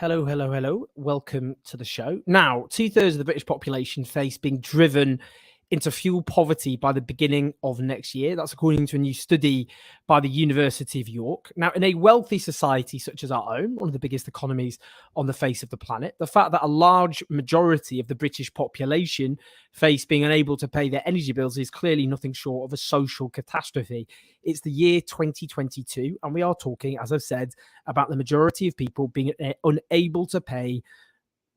Hello, hello, hello. Welcome to the show. Now, 2/3 of the British population face being driven into fuel poverty by the beginning of next year. That's according to a new study by the University of York. Now, in a wealthy society such as our own, one of the biggest economies on the face of the planet, the fact that a large majority of the British population face being unable to pay their energy bills is clearly nothing short of a social catastrophe. It's the year 2022, and we are talking, as I've said, about the majority of people being unable to pay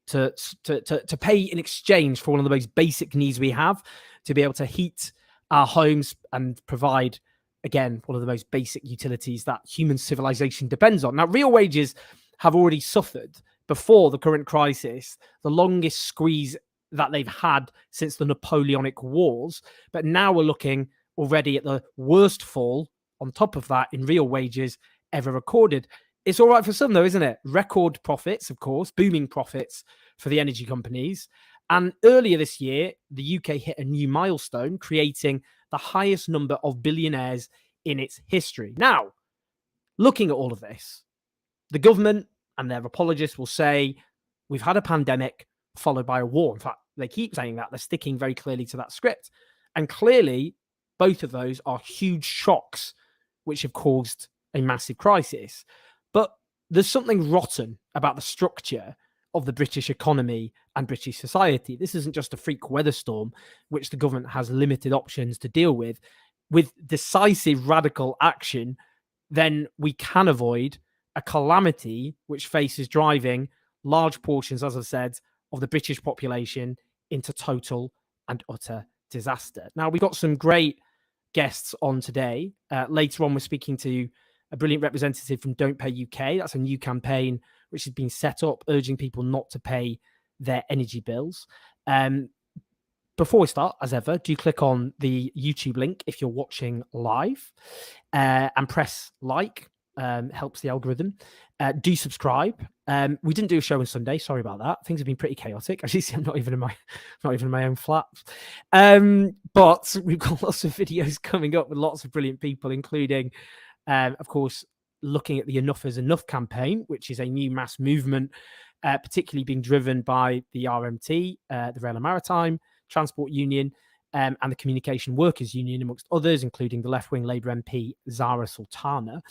to pay in exchange for one of the most basic needs we have, to be able to heat our homes and provide, again, one of the most basic utilities that human civilization depends on. Now, real wages have already suffered before the current crisis, the longest squeeze that they've had since the Napoleonic Wars, but now we're looking already at the worst fall on top of that in real wages ever recorded. It's all right for some, though, isn't it? Record profits, of course, booming profits for the energy companies. And earlier this year, the UK hit a new milestone, creating the highest number of billionaires in its history. Now, looking at all of this, the government and their apologists will say, we've had a pandemic followed by a war. In fact, they keep saying that. They're sticking very clearly to that script. And clearly, both of those are huge shocks, which have caused a massive crisis. But there's something rotten about the structure of the British economy and British society. This isn't just a freak weather storm, which the government has limited options to deal with. With decisive radical action, then we can avoid a calamity which faces driving large portions, as I've said, of the British population into total and utter disaster. Now, we've got some great guests on today. Later on, we're speaking to a brilliant representative from Don't Pay UK. That's a new campaign which has been set up urging people not to pay their energy bills. Before we start, as ever, do click on the YouTube link if you're watching live and press like. Helps the algorithm. Do subscribe. We didn't do a show on Sunday. Sorry about that. Things have been pretty chaotic. As you see, I'm not even in my own flat. But we've got lots of videos coming up with lots of brilliant people, including, of course, looking at the Enough is Enough campaign, which is a new mass movement, particularly being driven by the RMT, the Rail and Maritime Transport Union, and the Communication Workers Union, amongst others, including the left-wing Labour MP Zara Sultana,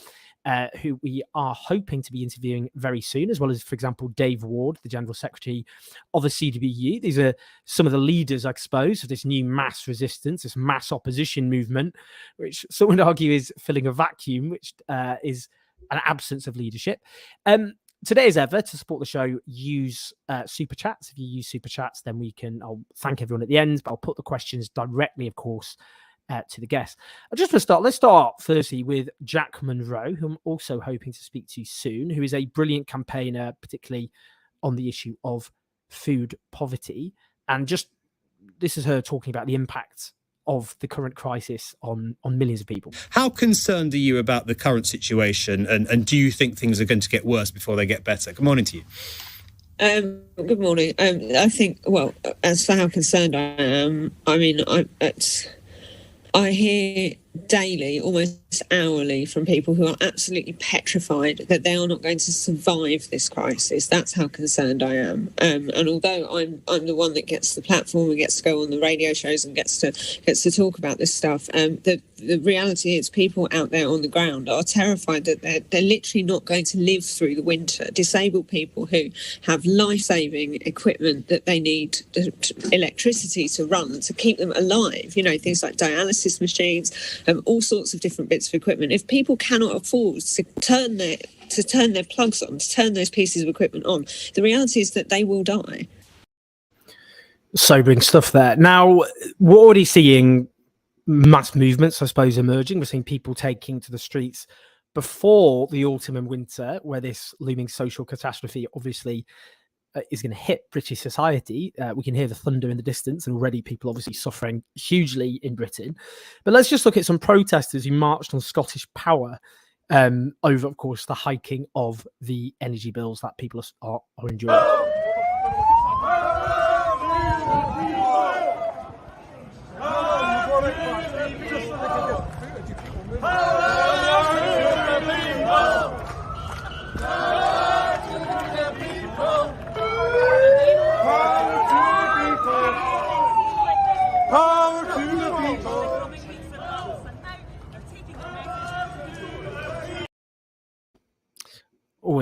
who we are hoping to be interviewing very soon, as well as, for example, Dave Ward, the General Secretary of the CWU. These are some of the leaders, I suppose, of this new mass resistance, this mass opposition movement, which some would argue is filling a vacuum, which is an absence of leadership. Today, as ever, to support the show, use Super Chats. If you use Super Chats, then I'll thank everyone at the end, but I'll put the questions directly, of course, to the guests. Let's start firstly with Jack Monroe, who I'm also hoping to speak to soon, who is a brilliant campaigner, particularly on the issue of food poverty. And this is her talking about the impact of the current crisis on millions of people. How concerned are you about the current situation, and do you think things are going to get worse before they get better? Good morning to you. Good morning. I think, well, as for how concerned I am, I mean, I hear daily, almost hourly, from people who are absolutely petrified that they are not going to survive this crisis. That's how concerned I am. And although I'm the one that gets the platform and gets to go on the radio shows and gets to talk about this stuff, the reality is people out there on the ground are terrified that they're literally not going to live through the winter. Disabled people who have life-saving equipment that they need electricity to run to keep them alive. You know, things like dialysis machines. All sorts of different bits of equipment. If people cannot afford to turn their plugs on, to turn those pieces of equipment on, the reality is that they will die. Sobering stuff there. Now, we're already seeing mass movements, I suppose, emerging. We're seeing people taking to the streets before the autumn and winter, where this looming social catastrophe obviously is going to hit British society. We can hear the thunder in the distance, and already people obviously suffering hugely in Britain. But let's just look at some protesters who marched on Scottish Power over, of course, the hiking of the energy bills that people are enjoying.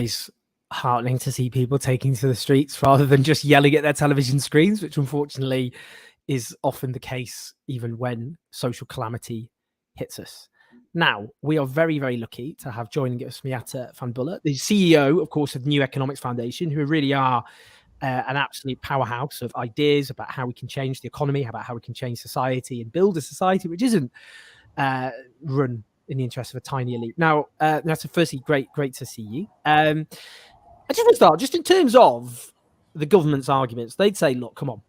always heartening to see people taking to the streets rather than just yelling at their television screens, which unfortunately is often the case even when social calamity hits us. Now, we are very, very lucky to have joining us Miatta Fahnbulleh, the CEO, of course, of New Economics Foundation, who really are an absolute powerhouse of ideas about how we can change the economy, about how we can change society and build a society which isn't run in the interest of a tiny elite. Now, that's firstly great to see you. I just want to start just in terms of the government's arguments. They'd say, look, come on.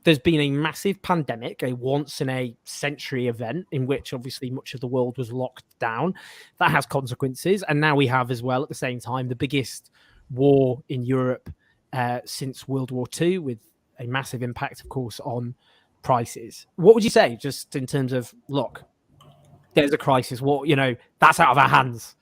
There's been a massive pandemic, a once-in-a-century event in which obviously much of the world was locked down. That has consequences. And now we have as well, at the same time, the biggest war in Europe since World War II, with a massive impact, of course, on prices. What would you say, just in terms of, look, there's a crisis, that's out of our hands?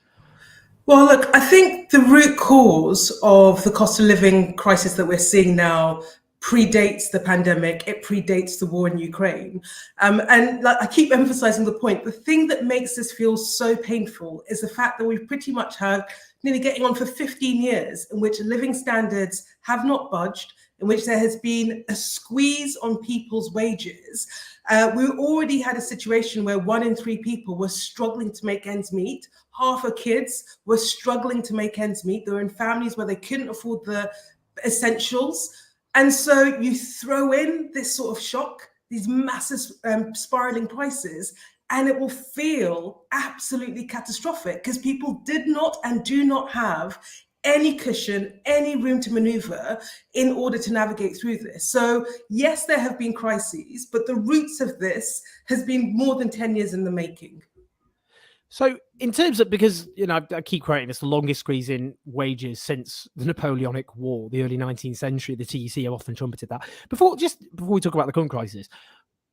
Well, look, I think the root cause of the cost of living crisis that we're seeing now predates the pandemic. It predates the war in Ukraine. And like I keep emphasizing the point, the thing that makes this feel so painful is the fact that we've pretty much had nearly getting on for 15 years in which living standards have not budged, in which there has been a squeeze on people's wages. We already had a situation where 1 in 3 people were struggling to make ends meet. Half of kids were struggling to make ends meet. They were in families where they couldn't afford the essentials. And so you throw in this sort of shock, these massive spiraling prices, and it will feel absolutely catastrophic because people did not and do not have any cushion, any room to maneuver in order to navigate through this. So yes, there have been crises, but the roots of this has been more than 10 years in the making. So in terms of, because, I keep quoting, it's the longest squeeze in wages since the Napoleonic War, the early 19th century. The TEC have often trumpeted that. Before we talk about the current crisis,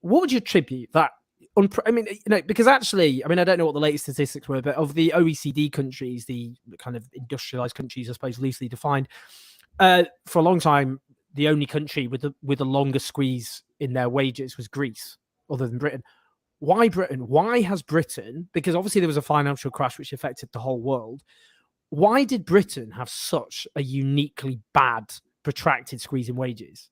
what would you attribute that? Because actually, I don't know what the latest statistics were, but of the OECD countries, the kind of industrialized countries, I suppose, loosely defined, for a long time, the only country with the longest squeeze in their wages was Greece, other than Britain. Why Britain? Why has Britain, because obviously there was a financial crash which affected the whole world, why did Britain have such a uniquely bad, protracted squeeze in wages?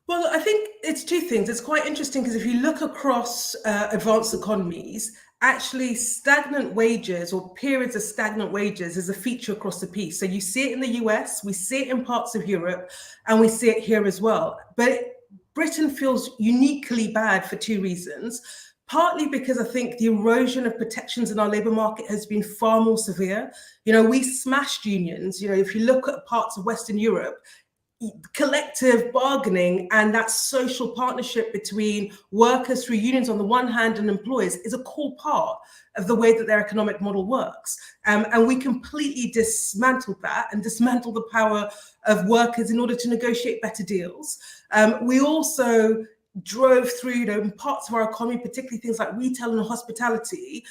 Well, I think it's two things. It's quite interesting because if you look across advanced economies, actually stagnant wages or periods of stagnant wages is a feature across the piece. So you see it in the US, we see it in parts of Europe, and we see it here as well. But Britain feels uniquely bad for 2 reasons. Partly because I think the erosion of protections in our labour market has been far more severe. We smashed unions. If you look at parts of Western Europe, collective bargaining and that social partnership between workers through unions on the one hand and employers is a core part of the way that their economic model works. And we completely dismantled that and dismantled the power of workers in order to negotiate better deals. We also drove through, in parts of our economy, particularly things like retail and hospitality,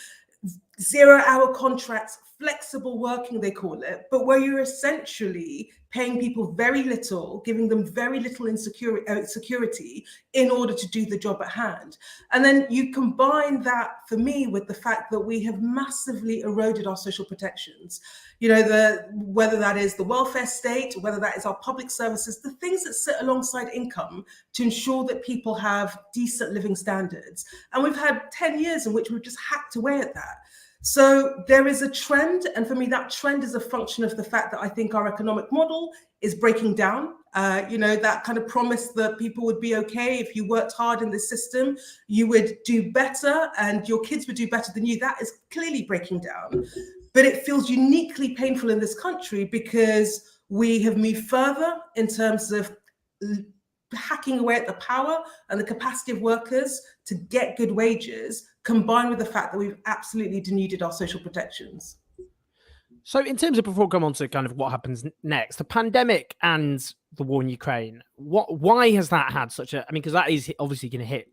0-hour contracts, flexible working, they call it, but where you're essentially paying people very little, giving them very little security in order to do the job at hand. And then you combine that, for me, with the fact that we have massively eroded our social protections. Whether that is the welfare state, whether that is our public services, the things that sit alongside income to ensure that people have decent living standards. And we've had 10 years in which we've just hacked away at that. So there is a trend, and for me, that trend is a function of the fact that I think our economic model is breaking down. That kind of promise that people would be okay if you worked hard in the system, you would do better and your kids would do better than you. That is clearly breaking down. But it feels uniquely painful in this country because we have moved further in terms of hacking away at the power and the capacity of workers to get good wages, combined with the fact that we've absolutely denuded our social protections. So in terms of, before we come on to kind of what happens next, the pandemic and the war in Ukraine, why has that had such a, because that is obviously going to hit,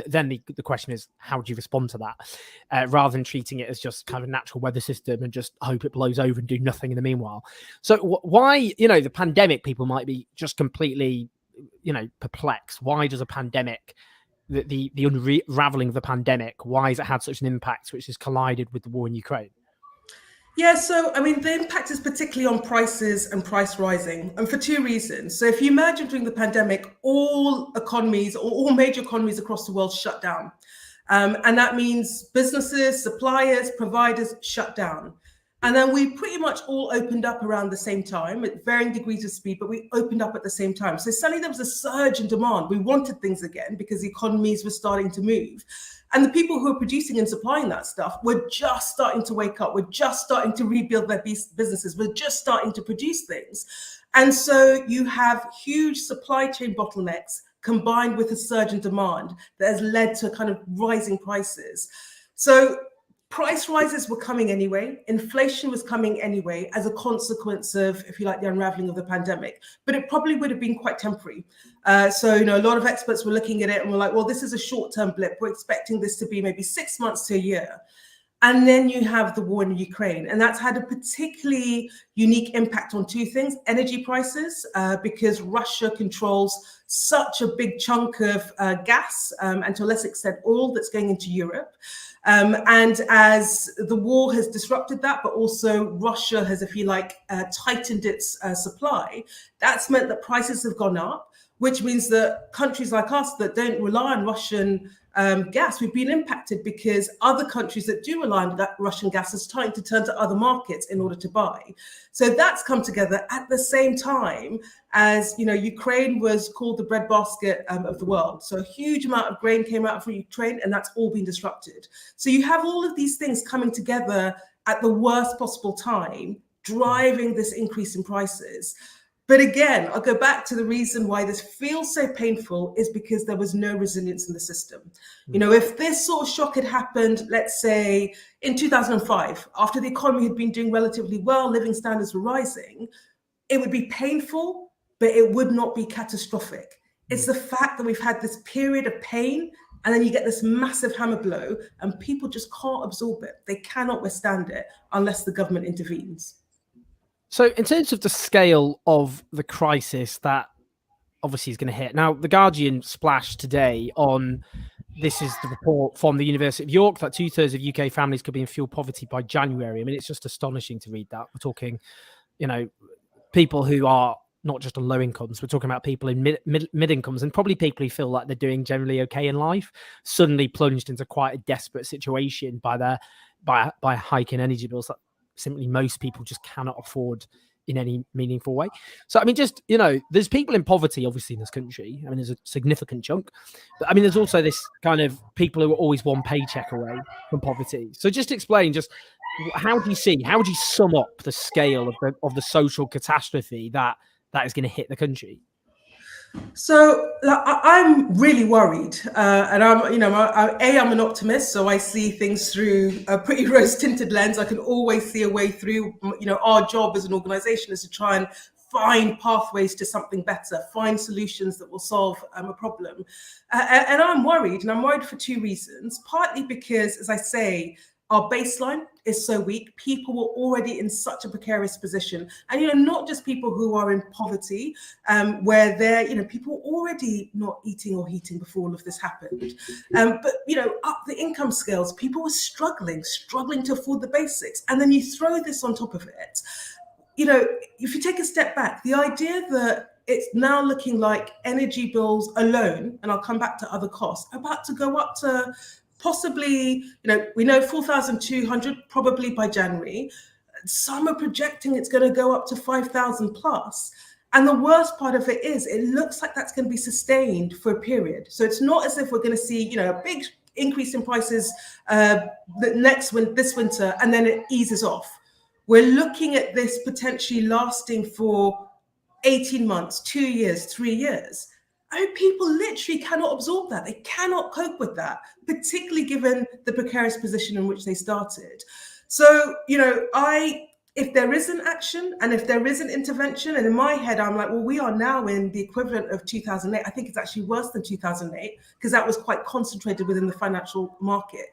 then the question is, how do you respond to that? Rather than treating it as just kind of a natural weather system and just hope it blows over and do nothing in the meanwhile. So why, the pandemic, people might be just completely, perplexed. Why does a pandemic, the unraveling of the pandemic, why has it had such an impact which has collided with the war in Ukraine? Yeah, so I mean, the impact is particularly on prices and price rising, and for two reasons. So, if you imagine during the pandemic, all economies or all major economies across the world shut down. And that means businesses, suppliers, providers shut down. And then we pretty much all opened up around the same time at varying degrees of speed, but we opened up at the same time. So suddenly there was a surge in demand. We wanted things again because the economies were starting to move. And the people who are producing and supplying that stuff were just starting to wake up. We're just starting to rebuild their businesses. We're just starting to produce things. And so you have huge supply chain bottlenecks combined with a surge in demand that has led to kind of rising prices. So price rises were coming anyway. Inflation was coming anyway as a consequence of, if you like, the unraveling of the pandemic. But it probably would have been quite temporary. So, a lot of experts were looking at it and were like, well, this is a short-term blip. We're expecting this to be maybe 6 months to a year. And then you have the war in Ukraine, and that's had a particularly unique impact on two things: energy prices, because Russia controls such a big chunk of gas, and to a lesser extent oil, that's going into Europe. And as the war has disrupted that, but also Russia has, if you like, tightened its supply, that's meant that prices have gone up, which means that countries like us that don't rely on Russian gas, we've been impacted because other countries that do rely on Russian gas are starting to turn to other markets in order to buy. So that's come together at the same time as, Ukraine was called the breadbasket of the world. So a huge amount of grain came out from Ukraine, and that's all been disrupted. So you have all of these things coming together at the worst possible time, driving this increase in prices. But again, I'll go back to the reason why this feels so painful is because there was no resilience in the system. If this sort of shock had happened, let's say in 2005, after the economy had been doing relatively well, living standards were rising, it would be painful, but it would not be catastrophic. It's the fact that we've had this period of pain, and then you get this massive hammer blow, and people just can't absorb it. They cannot withstand it unless the government intervenes. So in terms of the scale of the crisis that obviously is going to hit, now The Guardian splashed today on, this is the report from the University of York, that 2/3 of UK families could be in fuel poverty by January. I mean, it's just astonishing to read that. We're talking, people who are not just on low incomes, we're talking about people in mid incomes, and probably people who feel like they're doing generally okay in life, suddenly plunged into quite a desperate situation by a hike in energy bills that simply most people just cannot afford in any meaningful way. So, I mean, just, there's people in poverty, obviously, in this country. I mean, there's a significant chunk. But, I mean, there's also this kind of people who are always one paycheck away from poverty. So just explain, how do you sum up the scale of the social catastrophe that is going to hit the country? So I'm really worried, and I'm an optimist, so I see things through a pretty rose-tinted lens. I can always see a way through. Our job as an organisation is to try and find pathways to something better, find solutions that will solve a problem. And I'm worried for two reasons. Partly because, as I say, our baseline is so weak. People were already in such a precarious position. And, not just people who are in poverty, where they're, people were already not eating or heating before all of this happened. But, up the income scales, people were struggling to afford the basics. And then you throw this on top of it. If you take a step back, the idea that it's now looking like energy bills alone, and I'll come back to other costs, are about to go up to possibly, we know 4,200 probably by January. Some are projecting it's going to go up to 5,000 plus. And the worst part of it is, it looks like that's going to be sustained for a period. So it's not as if we're going to see, a big increase in prices this winter, and then it eases off. We're looking at this potentially lasting for 18 months, 2 years, 3 years. People literally cannot absorb that. They cannot cope with that, particularly given the precarious position in which they started. So, if there isn't action and if there isn't intervention, and in my head, I'm like, well, we are now in the equivalent of 2008. I think it's actually worse than 2008 because that was quite concentrated within the financial market.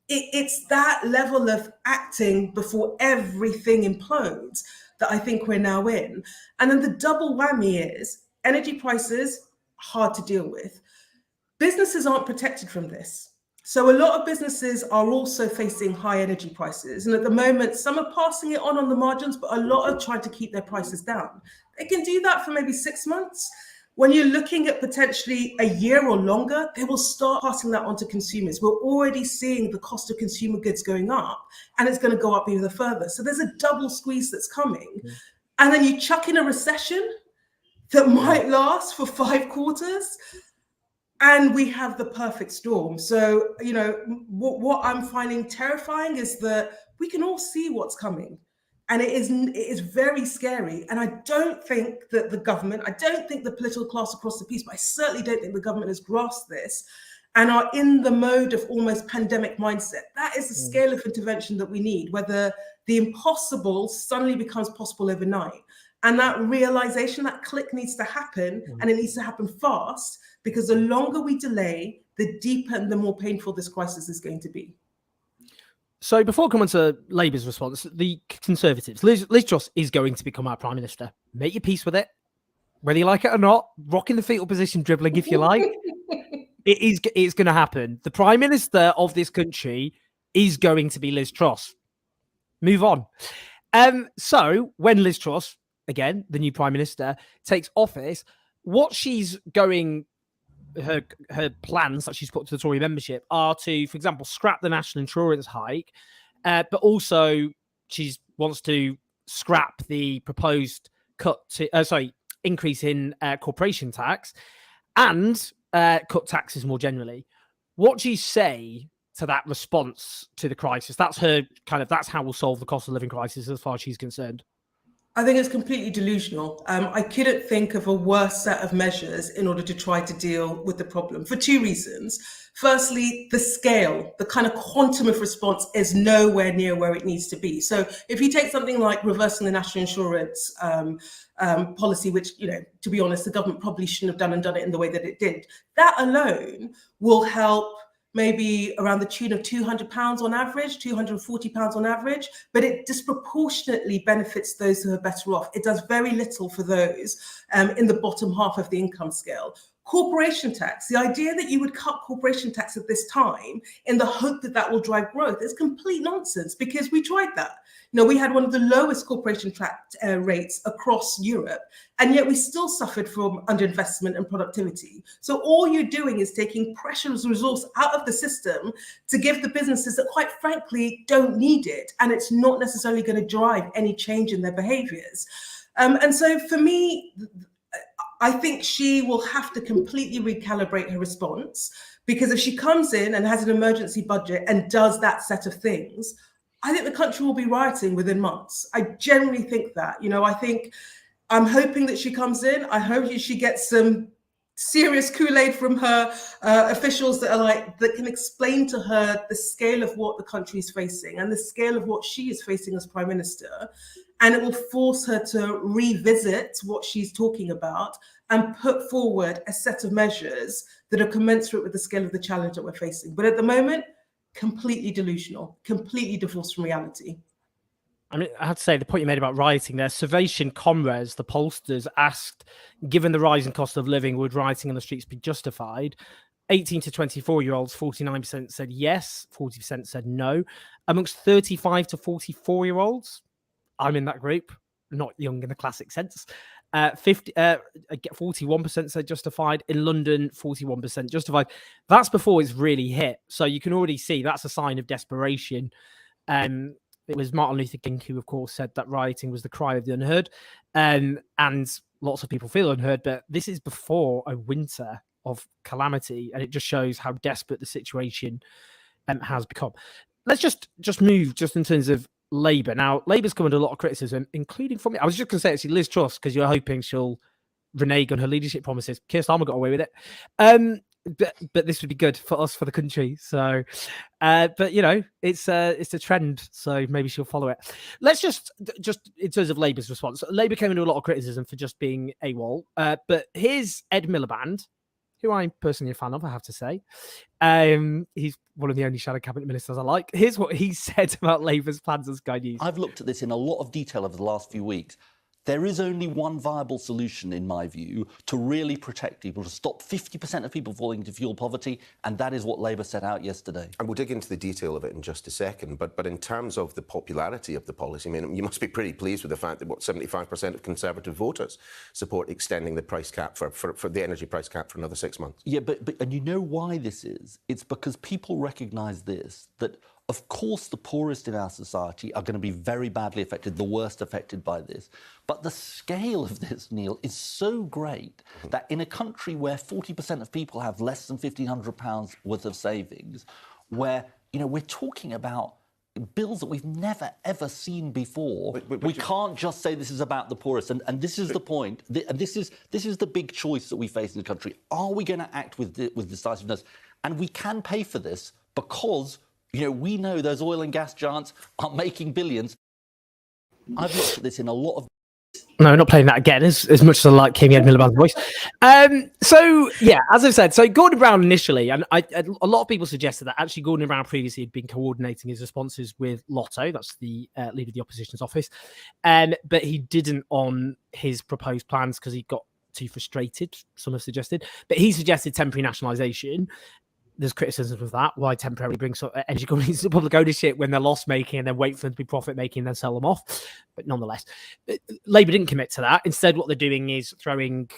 It's that level of acting before everything implodes that I think we're now in. And then the double whammy is energy prices, hard to deal with. Businesses aren't protected from this. So a lot of businesses are also facing high energy prices. And at the moment, some are passing it on the margins, but a lot are trying to keep their prices down. They can do that for maybe 6 months. When you're looking at potentially a year or longer, they will start passing that on to consumers. We're already seeing the cost of consumer goods going up, and it's going to go up even further. So there's a double squeeze that's coming. And then you chuck in a recession that might last for 5 quarters. And we have the perfect storm. So, you know, what I'm finding terrifying is that we can all see what's coming. And it is very scary. And I don't think that the government, I don't think the political class across the piece, but I certainly don't think the government has grasped this and are in the mode of almost pandemic mindset. That is the scale of intervention that we need, whether the impossible suddenly becomes possible overnight. And that realization, that click needs to happen, and it needs to happen fast, because the longer we delay, the deeper and the more painful this crisis is going to be. So before coming to Labour's response, the Conservatives, Liz Truss is going to become our Prime Minister. Make your peace with it, whether you like it or not. Rocking the fetal position, dribbling if you like. It's going to happen. The Prime Minister of this country is going to be Liz Truss. Move on. So when Liz Truss, again, the new Prime Minister, takes office, what she's going... Her plans that she's put to the Tory membership are to, for example, scrap the national insurance hike, but also she wants to scrap the proposed increase in corporation tax and cut taxes more generally. What do you say to that response to the crisis? That's that's how we'll solve the cost of living crisis as far as she's concerned. I think it's completely delusional. I couldn't think of a worse set of measures in order to try to deal with the problem for 2 reasons. Firstly, the scale, the kind of quantum of response is nowhere near where it needs to be. So if you take something like reversing the national insurance policy, which, you know, to be honest, the government probably shouldn't have done it in the way that it did, that alone will help maybe around the tune of £200 on average, £240 on average, but it disproportionately benefits those who are better off. It does very little for those in the bottom half of the income scale. Corporation tax, the idea that you would cut corporation tax at this time in the hope that that will drive growth is complete nonsense, because we tried that. You know, we had one of the lowest corporation tax rates across Europe, and yet we still suffered from underinvestment and productivity. So all you're doing is taking precious resource out of the system to give the businesses that, quite frankly, don't need it, and it's not necessarily going to drive any change in their behaviors. And so for me, I think she will have to completely recalibrate her response, because if she comes in and has an emergency budget and does that set of things, I think the country will be rioting within months. I genuinely think that. You know, I'm hoping that she comes in. I hope she gets some serious Kool-Aid from her officials that can explain to her the scale of what the country is facing and the scale of what she is facing as Prime Minister. And it will force her to revisit what she's talking about and put forward a set of measures that are commensurate with the scale of the challenge that we're facing. But at the moment, completely delusional, completely divorced from reality. I mean, I have to say, the point you made about rioting there, Salvation Comrades, the pollsters, asked, given the rising cost of living, would rioting on the streets be justified? 18 to 24-year-olds, 49% said yes, 40% said no. Amongst 35 to 44-year-olds, I'm in that group, not young in the classic sense. 41% said justified. In London, 41% justified. That's before it's really hit. So you can already see that's a sign of desperation. It was Martin Luther King who, of course, said that rioting was the cry of the unheard. And lots of people feel unheard, but this is before a winter of calamity. And it just shows how desperate the situation has become. Let's just move just in terms of Labour. Now, Labour's come under a lot of criticism, including from me. I was just going to say, actually, Liz Truss, because you're hoping she'll renege on her leadership promises. Keir Starmer got away with it. But this would be good for us, for the country. So, but you know, it's a trend. So maybe she'll follow it. Let's just in terms of Labour's response. Labour came into a lot of criticism for just being AWOL. But here's Ed Miliband, who I'm personally a fan of, I have to say. He's one of the only shadow cabinet ministers I like. Here's what he said about Labour's plans on Sky News. I've looked at this in a lot of detail over the last few weeks. There is only one viable solution, in my view, to really protect people, to stop 50% of people falling into fuel poverty, and that is what Labour set out yesterday. And we'll dig into the detail of it in just a second, but in terms of the popularity of the policy, I mean, you must be pretty pleased with the fact that, 75% of Conservative voters support extending the price cap for the energy price cap for another 6 months. Yeah, but and you know why this is? It's because people recognise this, that of course the poorest in our society are going to be very badly affected, the worst affected by this. But the scale of this, Neil, is so great that in a country where 40% of people have less than £1,500 worth of savings, where, you know, we're talking about bills that we've never, ever seen before. We can't just say this is about the poorest. And this is the point. And this is the big choice that we face in the country. Are we going to act with decisiveness? And we can pay for this because, you know, we know those oil and gas giants are making billions. I've looked at this in a lot of... No, not playing that again, as much as I like King Ed Miliband's voice. So, yeah, as I've said, so Gordon Brown initially, and a lot of people suggested that actually Gordon Brown previously had been coordinating his responses with Lotto, that's the leader of the opposition's office, but he didn't on his proposed plans because he got too frustrated, some have suggested. But he suggested temporary nationalisation. There's criticism of that. Why temporarily bring energy companies to public ownership when they're loss-making and then wait for them to be profit-making and then sell them off? But nonetheless, Labour didn't commit to that. Instead, what they're doing is throwing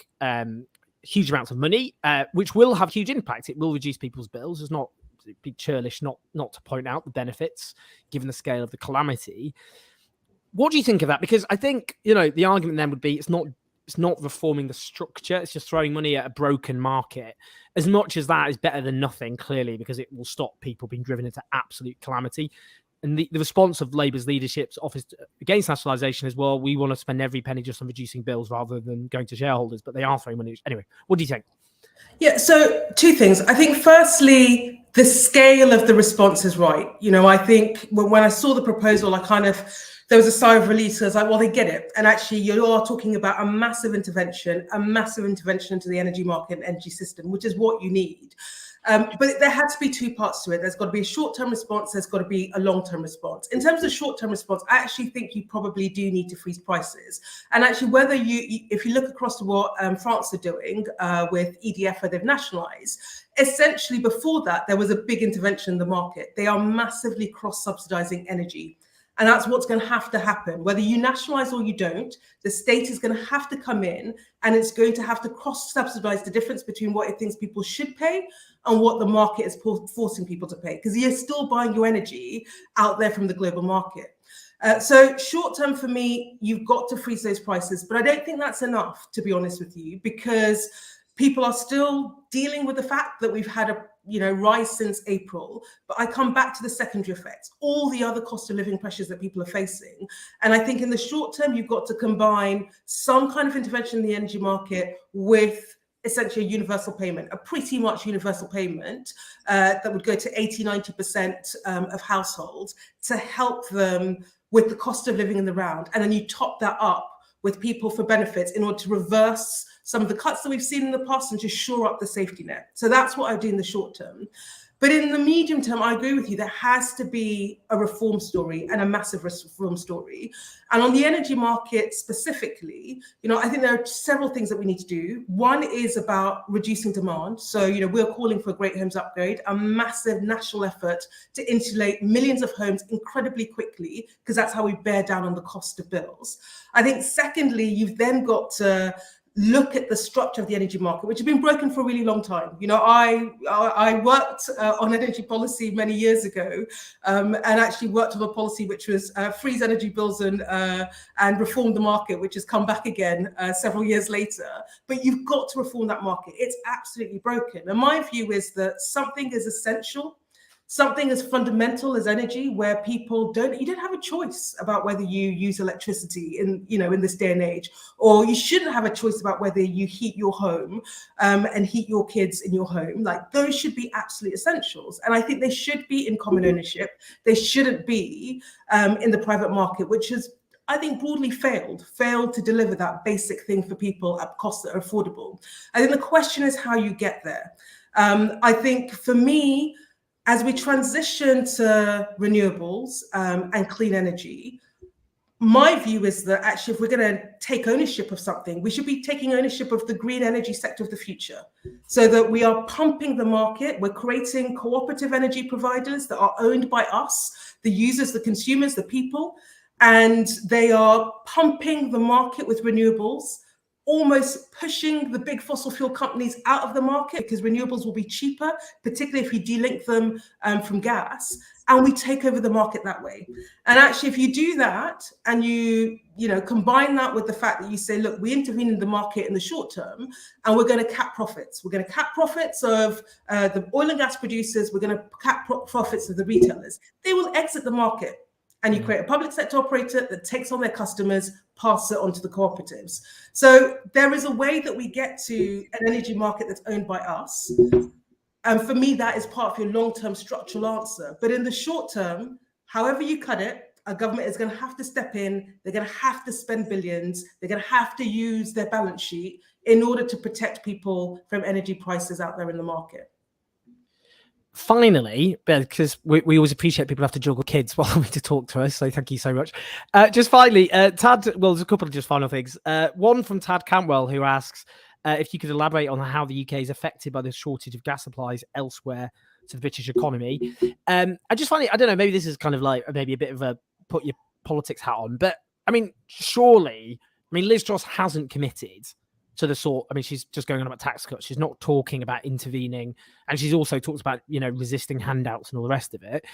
huge amounts of money, which will have huge impact. It will reduce people's bills. It'd be churlish not to point out the benefits, given the scale of the calamity. What do you think of that? Because I think, you know, the argument then would be it's not reforming the structure. It's just throwing money at a broken market. As much as that is better than nothing, clearly, because it will stop people being driven into absolute calamity. And the response of Labour's leadership's office against nationalisation is, well, we want to spend every penny just on reducing bills rather than going to shareholders, but they are throwing money. Anyway, what do you think? Yeah, so two things. I think firstly, the scale of the response is right. You know, I think when I saw the proposal, there was a sigh of relief. So I was like, well, they get it. And actually, you are talking about a massive intervention into the energy market and energy system, which is what you need. But there had to be two parts to it. There's got to be a short-term response. There's got to be a long-term response. In terms of short-term response, I actually think you probably do need to freeze prices. And actually, if you look across to what France are doing with EDF, where they've nationalised, essentially before that, there was a big intervention in the market. They are massively cross-subsidising energy. And that's what's going to have to happen. Whether you nationalise or you don't, the state is going to have to come in and it's going to have to cross-subsidise the difference between what it thinks people should pay and what the market is forcing people to pay. Because you're still buying your energy out there from the global market. So short term for me, you've got to freeze those prices. But I don't think that's enough, to be honest with you, because people are still dealing with the fact that we've had a rise since April. But I come back to the secondary effects, all the other cost of living pressures that people are facing. And I think in the short term, you've got to combine some kind of intervention in the energy market with essentially a universal payment, a pretty much universal payment that would go to 80-90% of households to help them with the cost of living in the round. And then you top that up with people for benefits in order to reverse some of the cuts that we've seen in the past and just shore up the safety net. So that's what I do in the short term. But in the medium term, I agree with you, there has to be a reform story and a massive reform story. And on the energy market specifically, I think there are several things that we need to do. One is about reducing demand. So, we're calling for a Great Homes Upgrade, a massive national effort to insulate millions of homes incredibly quickly, because that's how we bear down on the cost of bills. I think secondly, you've then got to look at the structure of the energy market, which has been broken for a really long time. I worked on energy policy many years ago, and actually worked on a policy which was freeze energy bills and reform the market, which has come back again several years later. But you've got to reform that market. It's absolutely broken. And my view is that something is essential, something as fundamental as energy, where you don't have a choice about whether you use electricity in this day and age, or you shouldn't have a choice about whether you heat your home and heat your kids in your home. Like, those should be absolute essentials. And I think they should be in common ownership. They shouldn't be in the private market, which has, I think, broadly failed to deliver that basic thing for people at costs that are affordable. I think the question is how you get there. I think for me, as we transition to renewables and clean energy, my view is that actually, if we're going to take ownership of something, we should be taking ownership of the green energy sector of the future, so that we are pumping the market. We're creating cooperative energy providers that are owned by us, the users, the consumers, the people, and they are pumping the market with renewables, almost pushing the big fossil fuel companies out of the market, because renewables will be cheaper, particularly if we delink them from gas, and we take over the market that way. And actually, if you do that and you combine that with the fact that you say, look, we intervene in the market in the short term, and we're going to cap profits. We're going to cap profits of the oil and gas producers. We're going to cap profits of the retailers. They will exit the market. And you create a public sector operator that takes on their customers, passes it on to the cooperatives. So there is a way that we get to an energy market that's owned by us. And for me, that is part of your long-term structural answer. But in the short term, however you cut it, a government is going to have to step in. They're going to have to spend billions. They're going to have to use their balance sheet in order to protect people from energy prices out there in the market. Finally, because we always appreciate people have to juggle kids while we to talk to us, so thank you so much. Just finally, Tad, well, there's a couple of just final things. One from Tad Cantwell, who asks if you could elaborate on how the UK is affected by the shortage of gas supplies elsewhere to the British economy. I just find it, I don't know, maybe this is kind of like maybe a bit of a put your politics hat on, but I mean, surely, Liz Truss hasn't committed to the sort, she's just going on about tax cuts. She's not talking about intervening. And she's also talked about, resisting handouts and all the rest of it.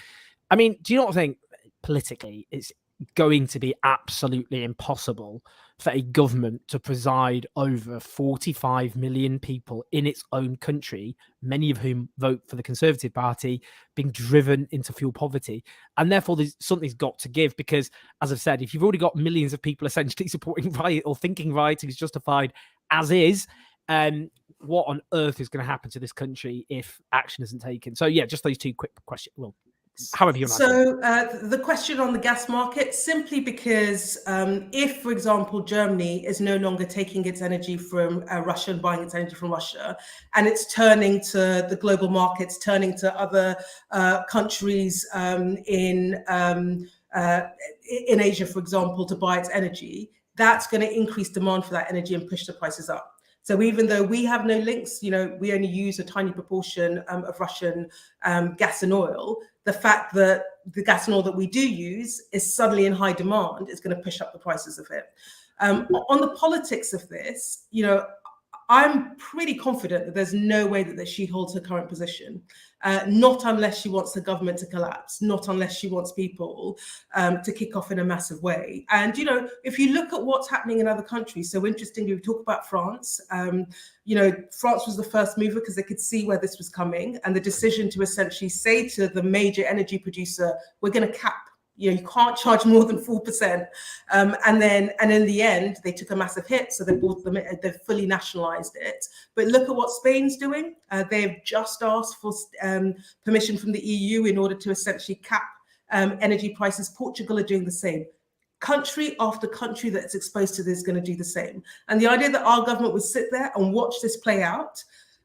Do you not think politically it's going to be absolutely impossible for a government to preside over 45 million people in its own country, many of whom vote for the Conservative Party, being driven into fuel poverty? And therefore, something's got to give, because, as I've said, if you've already got millions of people essentially supporting riot or thinking rioting is justified as is, what on earth is going to happen to this country if action isn't taken? So, yeah, just those two quick questions. Well, however you want to answer. So the question on the gas market, simply because if, for example, Germany is no longer taking its energy from Russia and buying its energy from Russia, and it's turning to the global markets, turning to other countries in Asia, for example, to buy its energy, that's going to increase demand for that energy and push the prices up. So even though we have no links, we only use a tiny proportion of Russian gas and oil, the fact that the gas and oil that we do use is suddenly in high demand is going to push up the prices of it. On the politics of this, I'm pretty confident that there's no way that she holds her current position, not unless she wants the government to collapse, not unless she wants people to kick off in a massive way. And, if you look at what's happening in other countries, so interestingly, we talk about France. France was the first mover because they could see where this was coming, and the decision to essentially say to the major energy producer, we're going to cap. You can't charge more than 4%. And in the end, they took a massive hit. So they fully nationalized it. But look at what Spain's doing. They've just asked for permission from the EU in order to essentially cap energy prices. Portugal are doing the same. Country after country that's exposed to this is going to do the same. And the idea that our government would sit there and watch this play out,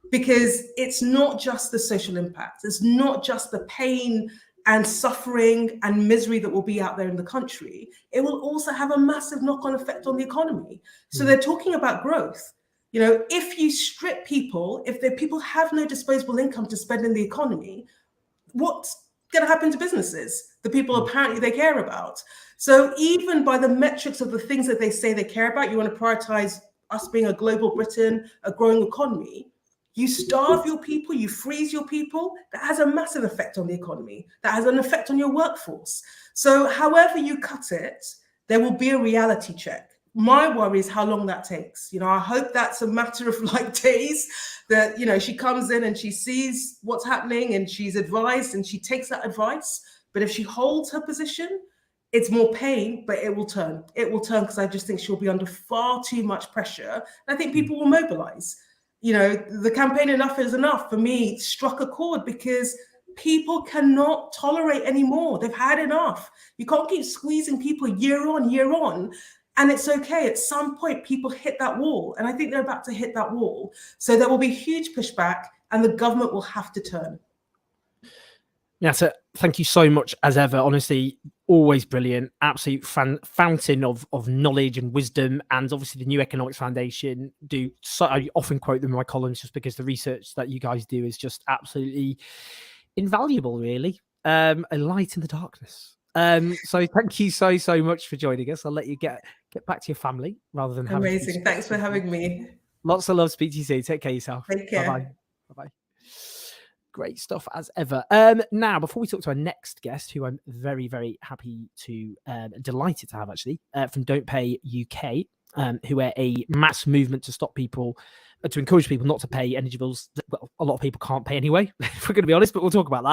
because it's not just the social impact. It's not just the pain and suffering and misery that will be out there in the country. It will also have a massive knock-on effect on the economy. So they're talking about growth. If you strip people, if the people have no disposable income to spend in the economy, what's going to happen to businesses, the people apparently they care about? So even by the metrics of the things that they say they care about, you want to prioritize us being a global Britain, a growing economy. You starve your people, you freeze your people, that has a massive effect on the economy. That has an effect on your workforce. So however you cut it, there will be a reality check. My worry is how long that takes. I hope that's a matter of days, that, she comes in and she sees what's happening and she's advised and she takes that advice. But if she holds her position, it's more pain, but it will turn. It will turn, because I just think she'll be under far too much pressure. And I think people will mobilize. The campaign Enough is Enough, for me, struck a chord, because people cannot tolerate anymore. They've had enough. You can't keep squeezing people year on. And it's okay. At some point, people hit that wall. And I think they're about to hit that wall. So there will be huge pushback, and the government will have to turn. Yeah, so thank you so much as ever. Honestly, always brilliant, absolute fountain of knowledge and wisdom. And obviously, the New Economics Foundation do. So I often quote them in my columns just because the research that you guys do is just absolutely invaluable. Really, a light in the darkness. So thank you so much for joining us. I'll let you get back to your family rather than having Amazing. Thanks for having me. Lots of love. Speak to you soon. Take care of yourself. Take care. Bye bye. Great stuff as ever. Now, before we talk to our next guest, who I'm very, very happy to, delighted to have actually, from Don't Pay UK, who are a mass movement to stop people, to encourage people not to pay energy bills that, well, a lot of people can't pay anyway, if we're going to be honest, but we'll talk about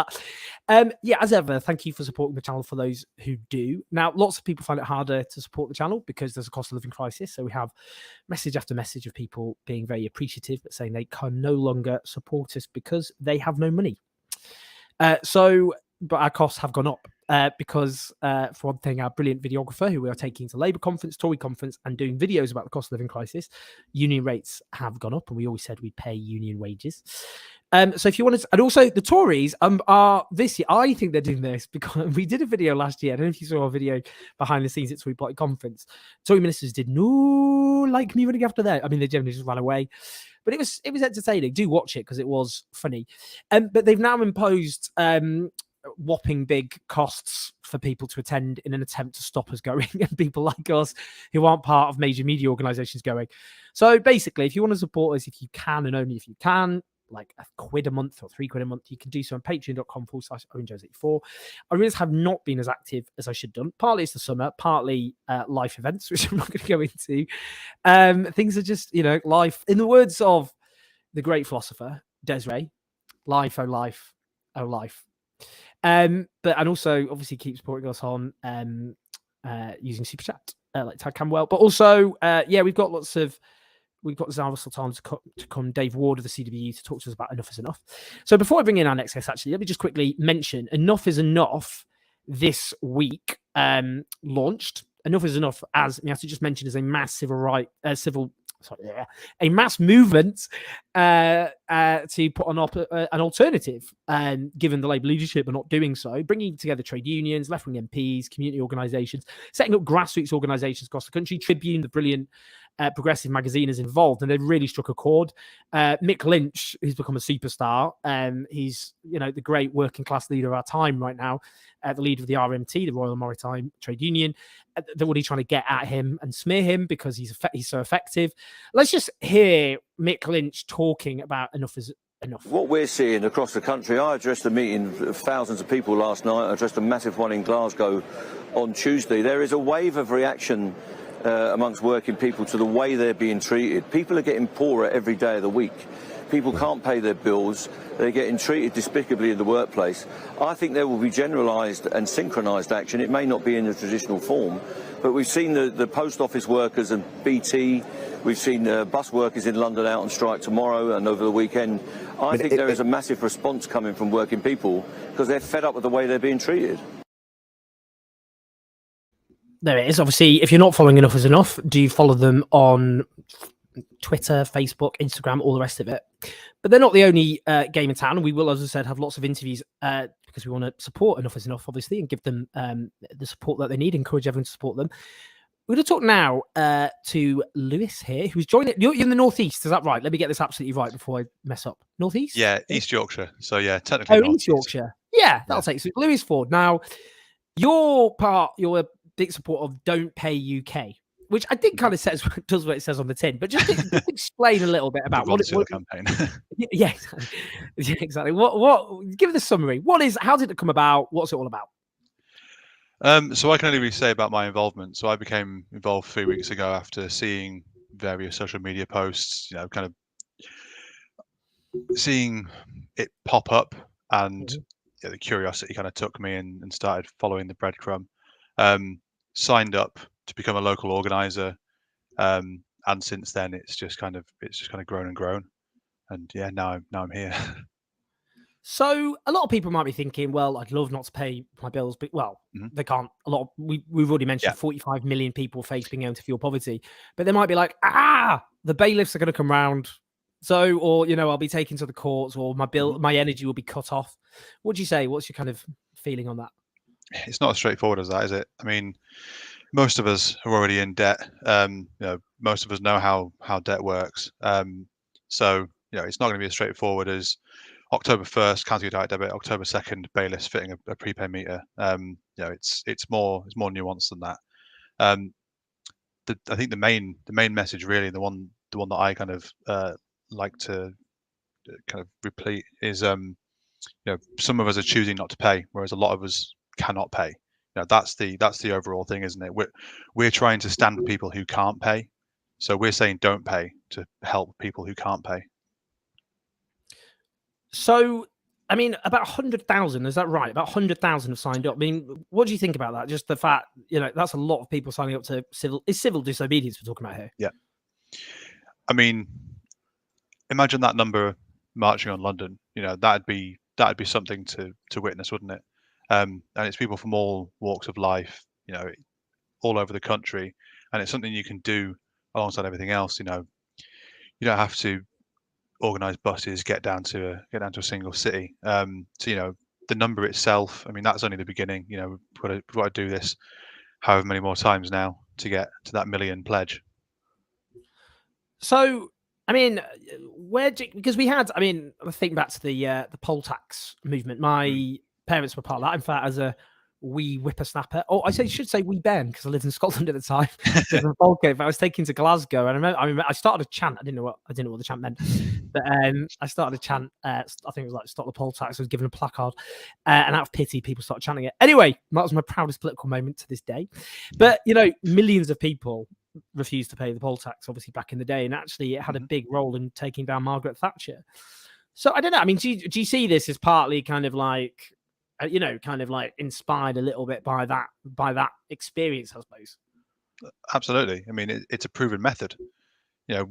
that. Yeah, as ever, thank you for supporting the channel for those who do. Now, lots of people find it harder to support the channel because there's a cost of living crisis. So we have message after message of people being very appreciative, but saying they can no longer support us because they have no money. But our costs have gone up because, for one thing, our brilliant videographer, who we are taking to Labour conference, Tory conference, and doing videos about the cost of living crisis, union rates have gone up, and we always said we'd pay union wages. So if you want to, and also the Tories are this year, I think they're doing this because we did a video last year. I don't know if you saw our video behind the scenes at Tory Party conference. Tory ministers did no like me running after that. I mean, they generally just ran away. But it was entertaining. Do watch it because it was funny. But they've now imposed whopping big costs for people to attend in an attempt to stop us going and people like us who aren't part of major media organizations going. So basically, if you want to support us, if you can and only if you can, like £1 a month or £3 a month, you can do so on patreon.com/OwenJones84. I realize I have not been as active as I should have done. Partly it's the summer, partly life events, which I'm not going to go into. Things are just, life. In the words of the great philosopher, Desiree, life, oh life, oh life. And also obviously keep supporting us on using Super Chat, like Tad Camwell. But also, we've got Zara Sultan to come, Dave Ward of the CWU to talk to us about Enough is Enough. So before I bring in our next guest, actually, let me just quickly mention Enough is Enough this week launched. Enough is Enough, as Miatta just mentioned, is a mass a mass movement to put on an alternative, given the Labour leadership are not doing so, bringing together trade unions, left-wing MPs, community organisations, setting up grassroots organisations across the country. Tribune, the brilliant progressive magazine, is involved, and they've really struck a chord. Mick Lynch, who's become a superstar, he's the great working class leader of our time right now, the leader of the RMT, the Royal Maritime Trade Union. They're already trying to get at him and smear him because he's so effective. Let's just hear Mick Lynch talking about Enough is Enough. What we're seeing across the country, I addressed a meeting of thousands of people last night. I addressed a massive one in Glasgow on Tuesday. There is a wave of reaction amongst working people to the way they're being treated. People are getting poorer every day of the week. People can't pay their bills. They're getting treated despicably in the workplace. I think there will be generalised and synchronised action. It may not be in the traditional form, but we've seen the post office workers and BT. We've seen bus workers in London out on strike tomorrow and over the weekend. I think there is a massive response coming from working people because they're fed up with the way they're being treated. There it is. Obviously, if you're not following Enough is Enough, do you follow them on Twitter, Facebook, Instagram, all the rest of it? But they're not the only game in town. And we will, as I said, have lots of interviews because we want to support Enough is Enough, obviously, and give them the support that they need, encourage everyone to support them. We're going to talk now to Lewis here, who's joining. You're in the Northeast, is that right? Let me get this absolutely right before I mess up. Northeast? Yeah, East Yorkshire. So, yeah, technically Northeast. East Yorkshire. Yeah, that'll take so Lewis Ford. Now, you're a big support of Don't Pay UK, which I think kind of does what it says on the tin. But just explain a little bit about what campaign. Yeah, exactly. What? Give us a summary. How did it come about? What's it all about? So I can only really say about my involvement. So I became involved 3 weeks ago after seeing various social media posts, kind of seeing it pop up, and the curiosity kind of took me and started following the breadcrumb. Signed up to become a local organizer, and since then it's just kind of grown and grown, and yeah, now I'm here. So a lot of people might be thinking, well, I'd love not to pay my bills, but they can't. We've already mentioned 45 million people face being able to fuel poverty, but they might be like, the bailiffs are going to come round So, or I'll be taken to the courts, or my energy will be cut off. What do you say? What's your kind of feeling on that? It's not as straightforward as that, is it? I mean, most of us are already in debt. Most of us know how debt works. So it's not going to be as straightforward as October 1st, cancel your direct debit. October 2nd, bailiffs fitting a prepay meter. It's more nuanced than that. I think the main message, really, the one that I kind of like to kind of repeat is some of us are choosing not to pay, whereas a lot of us cannot pay. That's the overall thing, isn't it? We're trying to stand with people who can't pay, so we're saying don't pay to help people who can't pay. So, I mean, about 100,000, is that right? About 100,000 have signed up. I mean, what do you think about that? Just the fact, that's a lot of people signing up to civil disobedience we're talking about here. Yeah. I mean, imagine that number marching on London. That'd be something to witness, wouldn't it? And it's people from all walks of life, all over the country, and it's something you can do alongside everything else. You don't have to organize buses, get down to a single city. So the number itself, I mean, that's only the beginning. We've got to do this however many more times now to get to that million pledge. So, I mean, because we had, I mean, I think back to the poll tax movement. My parents were part of that. In fact, as a wee whippersnapper, should say wee Ben, because I lived in Scotland at the time. I was taken to Glasgow, and I remember I started a chant. I didn't know what the chant meant, but I started a chant. I think it was like "Stop the poll tax." I was given a placard, and out of pity, people started chanting it. Anyway, that was my proudest political moment to this day. But millions of people refused to pay the poll tax, obviously, back in the day, and actually it had a big role in taking down Margaret Thatcher. So I don't know. I mean, do you see this as partly kind of like, kind of like inspired a little bit by that experience, I suppose? Absolutely. I mean, it's a proven method. You're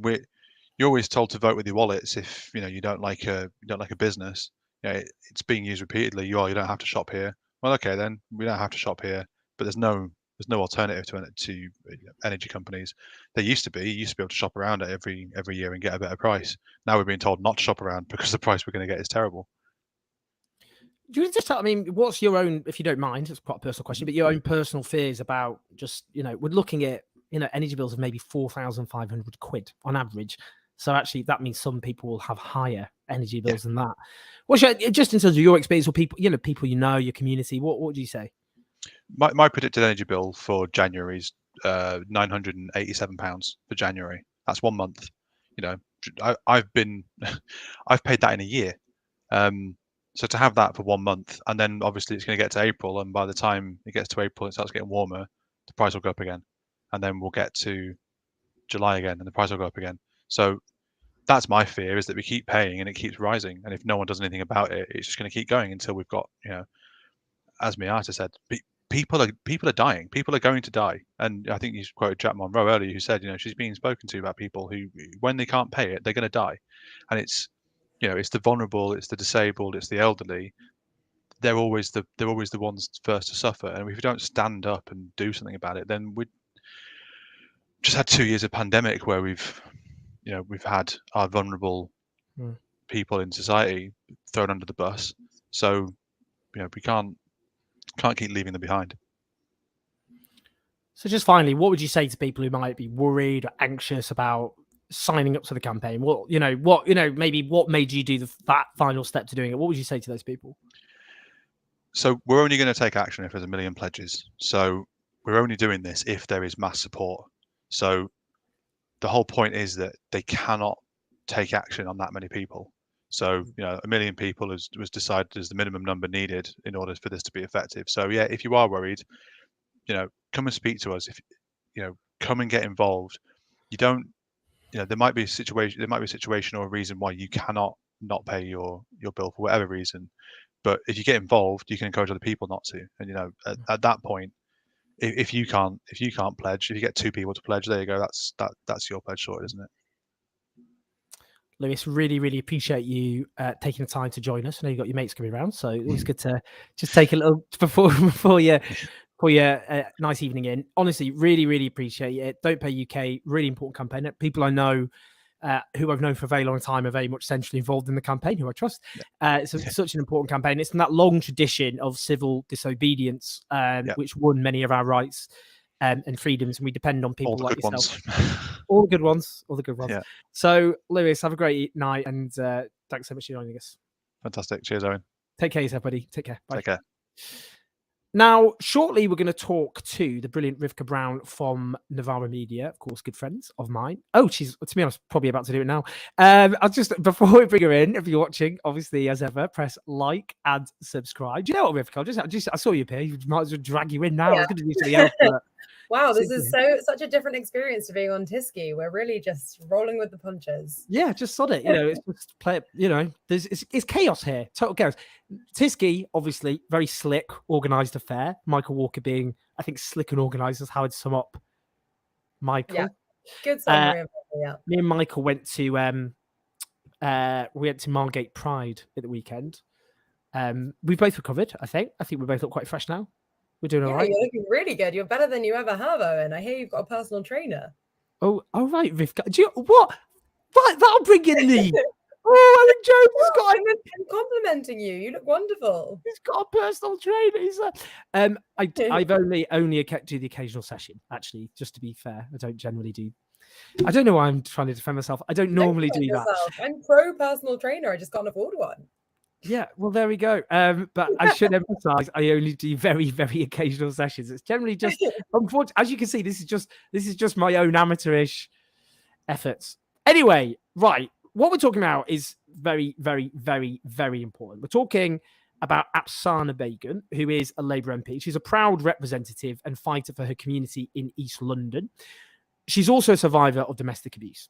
always told to vote with your wallets if you don't like a business. It's being used repeatedly. You don't have to shop here. Well, okay, then we don't have to shop here, but there's no alternative to energy companies. You used to be able to shop around it every year and get a better price. Now we're being told not to shop around because the price we're going to get is terrible. Do you just, I mean, what's your own, if you don't mind, it's quite a personal question, but your own personal fears about just, we're looking at, energy bills of maybe 4,500 quid on average. So actually that means some people will have higher energy bills than that. What's just in terms of your experience with people, people your community, what do you say? My predicted energy bill for January is £987 for January. That's 1 month. I've paid that in a year. So to have that for 1 month, and then obviously it's going to get to April, and by the time it gets to April, it starts getting warmer, the price will go up again, and then we'll get to July again, and the price will go up again. So that's my fear, is that we keep paying and it keeps rising, and if no one does anything about it, it's just going to keep going until we've got, as Miatta said, people are dying. People are going to die, and I think you quoted Jack Monroe earlier, who said, she's being spoken to about people who, when they can't pay it, they're going to die, and it's the vulnerable, it's the disabled, it's the elderly. They're always the ones first to suffer, and if we don't stand up and do something about it, then we just had 2 years of pandemic where we've had our vulnerable people in society thrown under the bus. So we can't keep leaving them behind. So just finally, what would you say to people who might be worried or anxious about signing up to the campaign? Maybe what made you do that final step to doing it? What would you say to those people? So we're only going to take action if there's 1 million pledges. So we're only doing this if there is mass support. So the whole point is that they cannot take action on that many people. So 1 million people was decided as the minimum number needed in order for this to be effective. So yeah, if you are worried, come and speak to us. If come and get involved. You don't. There might be a situation or a reason why you cannot not pay your bill for whatever reason. But if you get involved, you can encourage other people not to. And at that point, if you can't pledge, if you get 2 people to pledge, there you go. That's your pledge sorted, isn't it? Lewis, really, really appreciate you taking the time to join us. I know you've got your mates coming around, so it's good to just take a little before your nice evening in. Honestly, really, really appreciate it. Don't Pay UK, really important campaign. People I know who I've known for a very long time, are very much centrally involved in the campaign, who I trust. It's such an important campaign. It's from that long tradition of civil disobedience, which won many of our rights and freedoms, and we depend on people like yourself. All the good ones. Yeah. So, Lewis, have a great night, and thanks so much for joining us. Fantastic. Cheers, Owen. Take care, yourself, buddy. Take care. Bye. Take care. Now, shortly, we're going to talk to the brilliant Rivka Brown from Novara Media, of course, good friends of mine. Oh, she's, to be honest, probably about to do it now. I'll just, before we bring her in, if you're watching, obviously, as ever, press like and subscribe. Do you know what, Rivka? I saw you appear. You might as well drag you in now. I was going to do something else. But... Wow, this is such a different experience to being on Tisky. We're really just rolling with the punches. Yeah, just sod it. It's just play it. It's chaos here. Total chaos. Tisky, obviously, very slick, organised affair. Michael Walker being, I think, slick and organised is how I'd sum up Michael. Yeah, good summary of it, yeah. Me and Michael went to Margate Pride at the weekend. We both recovered, I think. I think we both look quite fresh now. We're doing all right. You're looking really good. You're better than you ever have, Owen. I hear you've got a personal trainer. Oh, all right, Rivka. Do you what? Right, that'll bring in the. Oh, Alan Jones has got. I'm complimenting you. You look wonderful. He's got a personal trainer. I've only do the occasional session. Actually, just to be fair, I don't generally do. I don't know why I'm trying to defend myself. I don't normally do that. I'm pro personal trainer. I just can't afford one. Yeah, well, there we go. But I should emphasize, I only do very, very occasional sessions. It's generally just, unfortunately, as you can see, this is just my own amateurish efforts. Anyway, right, what we're talking about is very, very, very, very important. We're talking about Apsana Begum, who is a Labour MP. She's a proud representative and fighter for her community in East London. She's also a survivor of domestic abuse.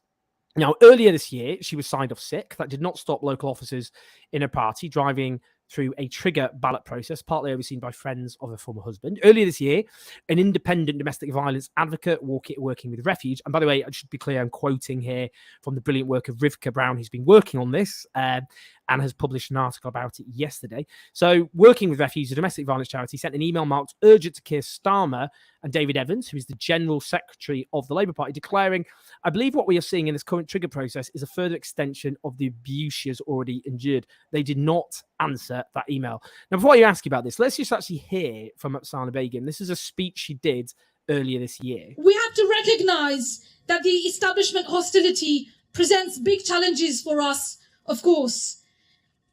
Now, earlier this year, she was signed off sick. That did not stop local officers in her party driving through a trigger ballot process, partly overseen by friends of her former husband. Earlier this year, an independent domestic violence advocate working with Refuge, and by the way, I should be clear, I'm quoting here from the brilliant work of Rivka Brown, who's been working on this and has published an article about it yesterday. So, working with Refuge, a domestic violence charity, sent an email marked urgent to Keir Starmer and David Evans, who is the General Secretary of the Labour Party, declaring, I believe what we are seeing in this current trigger process is a further extension of the abuse she has already endured. They did not answer that email. Now, before you ask about this, let's just actually hear from Apsana Begum. This is a speech she did earlier this year. We have to recognise that the establishment hostility presents big challenges for us, of course,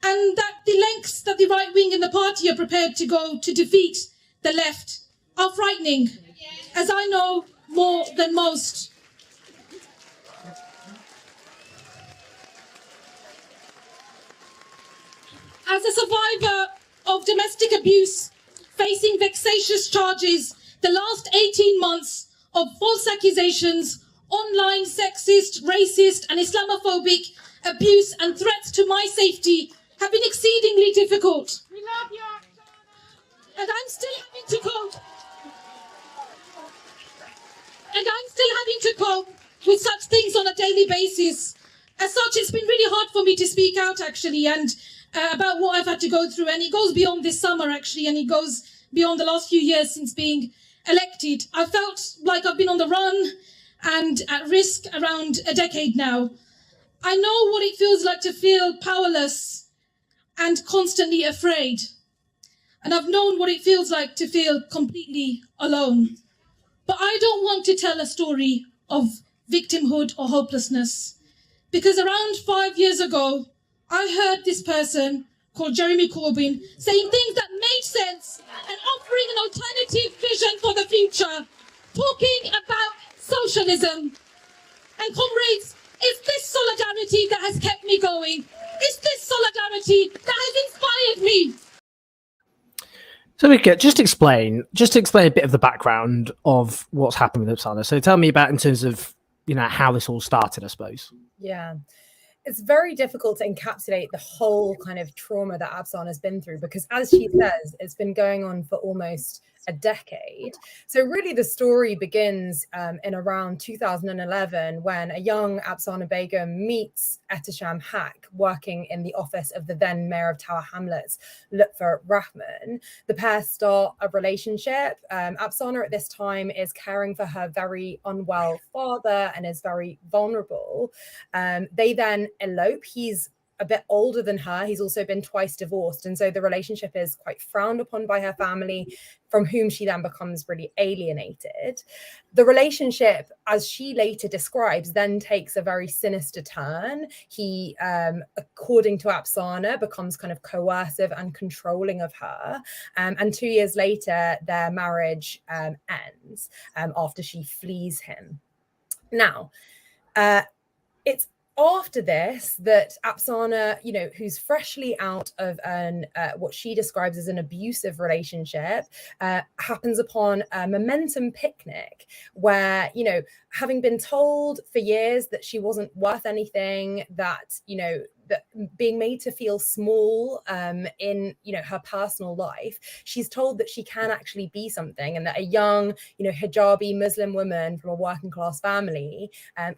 and that the lengths that the right wing and the party are prepared to go to defeat the left are frightening, as I know more than most. As a survivor of domestic abuse, facing vexatious charges, the last 18 months of false accusations, online sexist, racist and Islamophobic abuse and threats to my safety have been exceedingly difficult. We love you, Apsana. And I'm still having to cope with such things on a daily basis. As such, it's been really hard for me to speak out, actually, and about what I've had to go through. And it goes beyond this summer, actually, and it goes beyond the last few years since being elected. I felt like I've been on the run and at risk around a decade now. I know what it feels like to feel powerless and constantly afraid. And I've known what it feels like to feel completely alone. But I don't want to tell a story of victimhood or hopelessness. Because around 5 years ago, I heard this person called Jeremy Corbyn saying things that made sense and offering an alternative vision for the future, talking about socialism. And comrades, it's this solidarity that has kept me going. It's this solidarity that has inspired me. So, Rika, just explain a bit of the background of what's happened with Apsana. So tell me about in terms of, how this all started, I suppose. Yeah. It's very difficult to encapsulate the whole kind of trauma that Apsana has been through because, as she says, it's been going on for almost a decade. So really the story begins in around 2011 when a young Apsana Begum meets Ehtisham Haq working in the office of the then mayor of Tower Hamlets, Lutfer Rahman. The pair start a relationship. Apsana at this time is caring for her very unwell father and is very vulnerable. They then elope. He's a bit older than her. He's also been twice divorced. And so the relationship is quite frowned upon by her family, from whom she then becomes really alienated. The relationship, as she later describes, then takes a very sinister turn. He, according to Apsana, becomes kind of coercive and controlling of her. And 2 years later, their marriage ends after she flees him. Now, it's after this that Apsana, who's freshly out of what she describes as an abusive relationship, happens upon a momentum picnic where, having been told for years that she wasn't worth anything, that, that being made to feel small in, her personal life, she's told that she can actually be something, and that a young, hijabi Muslim woman from a working class family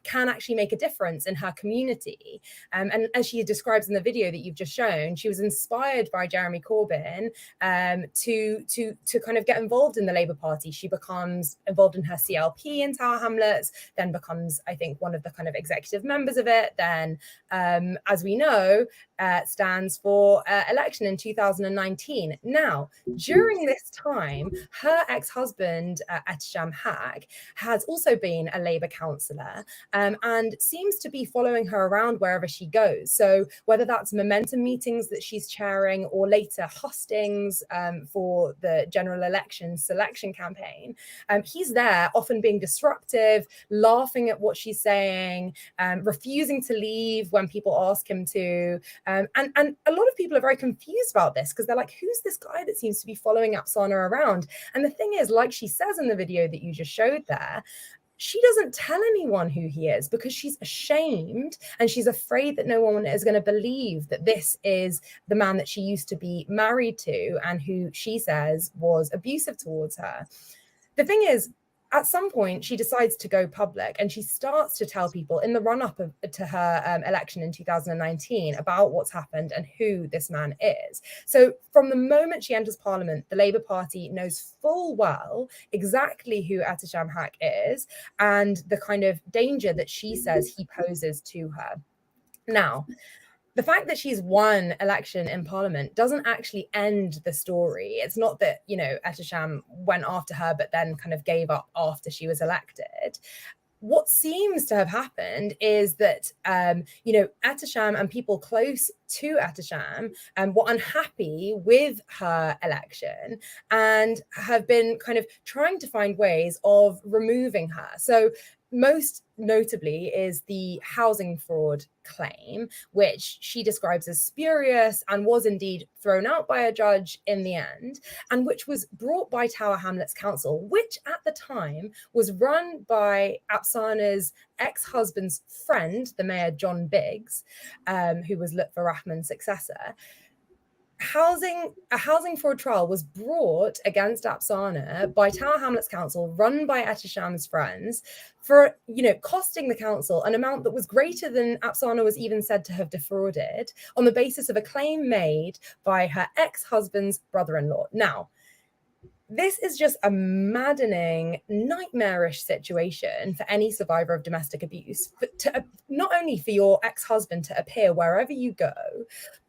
can actually make a difference in her community. And as she describes in the video that you've just shown, she was inspired by Jeremy Corbyn to kind of get involved in the Labour Party. She becomes involved in her CLP in Tower Hamlets, then becomes, I think, one of the kind of executive members of it. Then, as we know, stands for election in 2019. Now, during this time, her ex-husband, Ehtisham Haq, has also been a Labour councillor and seems to be following her around wherever she goes. So whether that's momentum meetings that she's chairing or later hustings for the general election selection campaign, he's there, often being disruptive, laughing at what she's saying, refusing to leave when people ask him to. And a lot of people are very confused about this because they're like, who's this guy that seems to be following Apsana around? And the thing is, like she says in the video that you just showed there, she doesn't tell anyone who he is because she's ashamed and she's afraid that no one is going to believe that this is the man that she used to be married to and who she says was abusive towards her. The thing is, at some point, she decides to go public and she starts to tell people in the run-up to her election in 2019 about what's happened and who this man is. So from the moment she enters Parliament, the Labour Party knows full well exactly who Ehtisham Haq is and the kind of danger that she says he poses to her. Now, the fact that she's won election in Parliament doesn't actually end the story. It's not that, Ehtisham went after her, but then kind of gave up after she was elected. What seems to have happened is that, Ehtisham and people close to Ehtisham were unhappy with her election and have been kind of trying to find ways of removing her. So most notably is the housing fraud claim, which she describes as spurious and was indeed thrown out by a judge in the end, and which was brought by Tower Hamlets Council, which at the time was run by Apsana's ex-husband's friend, the mayor John Biggs, who was Lutfer Rahman's successor. A housing fraud trial was brought against Apsana by Tower Hamlets Council, run by Ehtisham's friends, for costing the council an amount that was greater than Apsana was even said to have defrauded, on the basis of a claim made by her ex-husband's brother-in-law. Now, this is just a maddening, nightmarish situation for any survivor of domestic abuse, but not only for your ex-husband to appear wherever you go,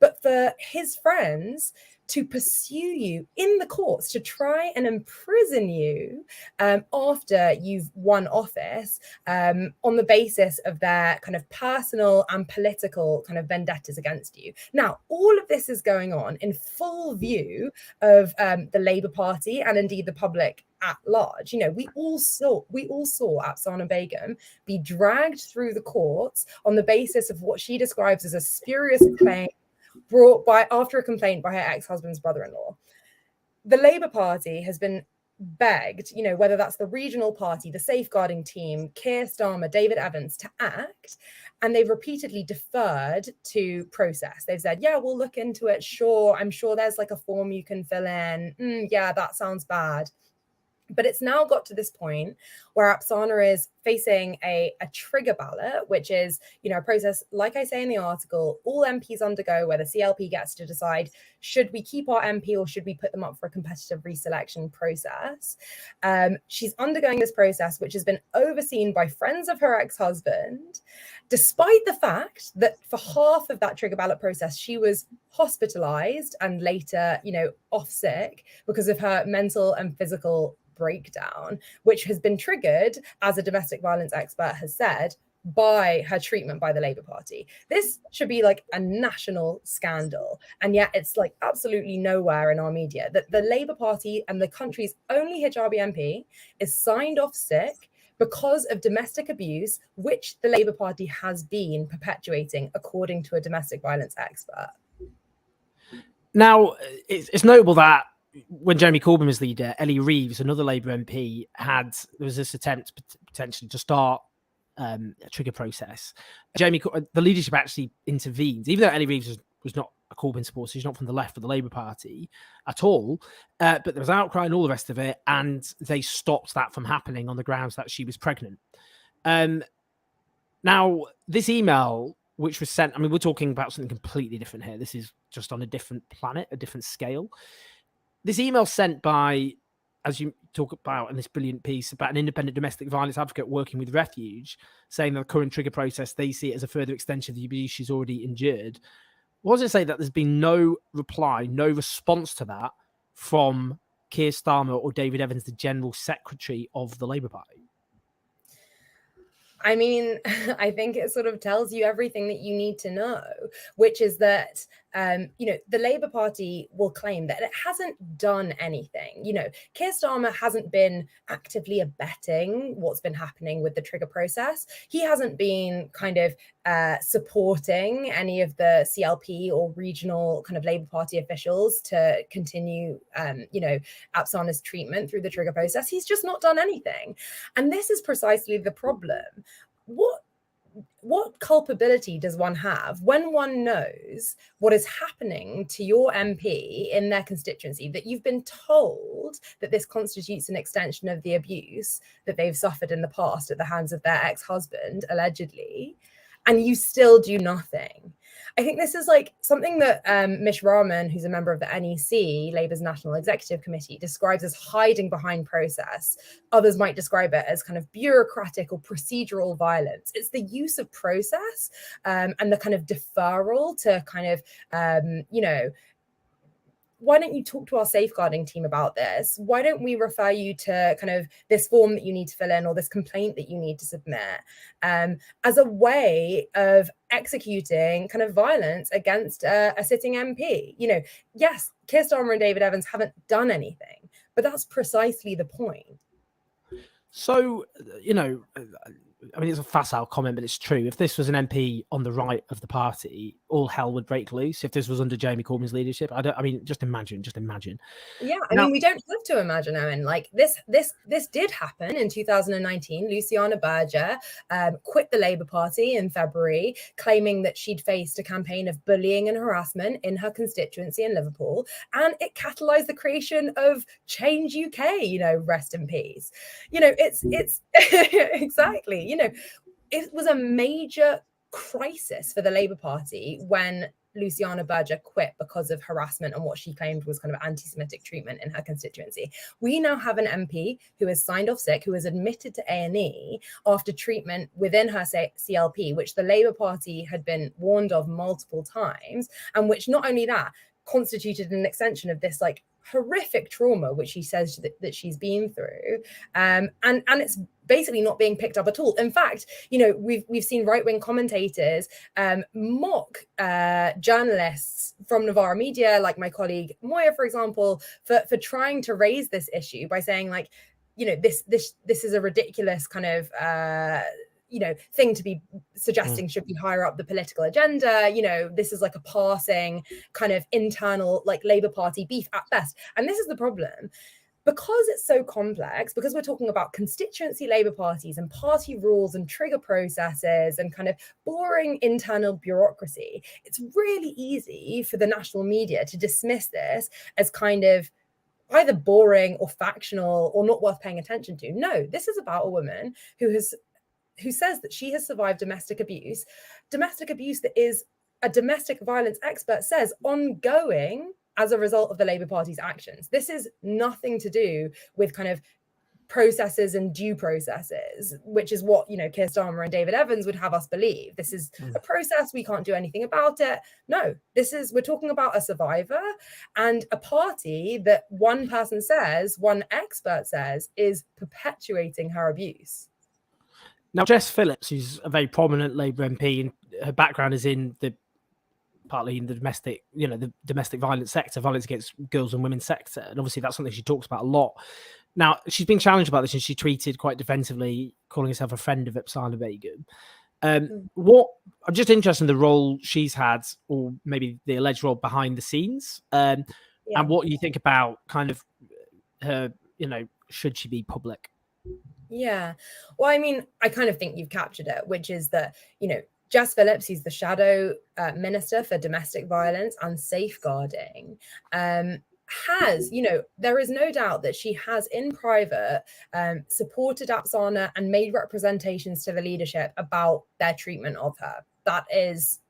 but for his friends to pursue you in the courts, to try and imprison you after you've won office on the basis of their kind of personal and political kind of vendettas against you. Now, all of this is going on in full view of the Labour Party and indeed the public at large. We all saw Apsana Begum be dragged through the courts on the basis of what she describes as a spurious claim brought after a complaint by her ex-husband's brother-in-law. The Labour Party has been begged, whether that's the regional party, the safeguarding team, Keir Starmer, David Evans, to act, and they've repeatedly deferred to process. They've said, yeah, we'll look into it. Sure, I'm sure there's like a form you can fill in. Yeah, that sounds bad. But it's now got to this point where Apsana is facing a trigger ballot, which is, a process, like I say in the article, all MPs undergo where the CLP gets to decide, should we keep our MP or should we put them up for a competitive reselection process? She's undergoing this process, which has been overseen by friends of her ex-husband, despite the fact that for half of that trigger ballot process, she was hospitalized and later, off sick because of her mental and physical breakdown, which has been triggered, as a domestic violence expert has said, by her treatment by the Labour Party. This should be like a national scandal. And yet it's like absolutely nowhere in our media that the Labour Party and the country's only hijabi MP is signed off sick because of domestic abuse, which the Labour Party has been perpetuating, according to a domestic violence expert. Now, it's notable that when Jeremy Corbyn was leader, Ellie Reeves, another Labour MP, there was this attempt potentially to start a trigger process. The leadership actually intervened, even though Ellie Reeves was not a Corbyn supporter, she's not from the left of the Labour Party at all. But there was outcry and all the rest of it, and they stopped that from happening on the grounds that she was pregnant. Now, this email, which was sent, we're talking about something completely different here. This is just on a different planet, a different scale. This email sent by, as you talk about in this brilliant piece, about an independent domestic violence advocate working with Refuge, saying that the current trigger process, they see it as a further extension of the abuse she's already endured. What does it say that there's been no reply, no response to that from Keir Starmer or David Evans, the General Secretary of the Labour Party? I think it sort of tells you everything that you need to know, which is that, the Labour Party will claim that it hasn't done anything. Keir Starmer hasn't been actively abetting what's been happening with the trigger process. He hasn't been kind of supporting any of the CLP or regional kind of Labour Party officials to continue, Apsana's treatment through the trigger process. He's just not done anything. And this is precisely the problem. What culpability does one have when one knows what is happening to your MP in their constituency, that you've been told that this constitutes an extension of the abuse that they've suffered in the past at the hands of their ex-husband, allegedly, and you still do nothing? I think this is like something that Mish Rahman, who's a member of the NEC, Labour's National Executive Committee, describes as hiding behind process. Others might describe it as kind of bureaucratic or procedural violence. It's the use of process and the kind of deferral to kind of, why don't you talk to our safeguarding team about this? Why don't we refer you to kind of this form that you need to fill in or this complaint that you need to submit, as a way of executing kind of violence against a sitting MP? Yes, Keir Starmer and David Evans haven't done anything, but that's precisely the point. So, it's a facile comment, but it's true. If this was an MP on the right of the party, all hell would break loose. If this was under Jeremy Corbyn's leadership, just imagine. Yeah, we don't have to imagine, Owen. Like this did happen in 2019. Luciana Berger quit the Labour Party in February, claiming that she'd faced a campaign of bullying and harassment in her constituency in Liverpool, and it catalysed the creation of Change UK. Rest in peace. It's exactly. It was a major crisis for the Labour Party when Luciana Berger quit because of harassment and what she claimed was kind of anti-Semitic treatment in her constituency. We now have an MP who is signed off sick, who is admitted to A&E after treatment within her CLP, which the Labour Party had been warned of multiple times, and which not only that constituted an extension of this like horrific trauma which she says that she's been through, and it's basically not being picked up at all. In fact, we've seen right-wing commentators mock journalists from Novara Media, like my colleague Moya, for example, for trying to raise this issue by saying like, this is a ridiculous kind of thing to be suggesting should be higher up the political agenda. This is like a passing kind of internal like Labour Party beef at best. And this is the problem. Because it's so complex, because we're talking about constituency Labour parties and party rules and trigger processes and kind of boring internal bureaucracy, it's really easy for the national media to dismiss this as kind of either boring or factional or not worth paying attention to. No, this is about a woman who says that she has survived domestic abuse that is, a domestic violence expert says, ongoing as a result of the Labour Party's actions. This is nothing to do with kind of processes and due processes, which is what, Keir Starmer and David Evans would have us believe. This is a process, we can't do anything about it. No, we're talking about a survivor and a party that one person says, one expert says, is perpetuating her abuse. Now, Jess Phillips, who's a very prominent Labour MP, and her background is partly in the domestic, the domestic violence sector, violence against girls and women sector. And obviously that's something she talks about a lot. Now, she's been challenged about this, and she tweeted quite defensively, calling herself a friend of Apsana Begum. I'm just interested in the role she's had, or maybe the alleged role behind the scenes, and what you think about kind of her, should she be public? Yeah. Well, I mean, I kind of think you've captured it, which is that, Jess Phillips, who's the shadow minister for domestic violence and safeguarding, has, there is no doubt that she has in private supported Apsana and made representations to the leadership about their treatment of her. That is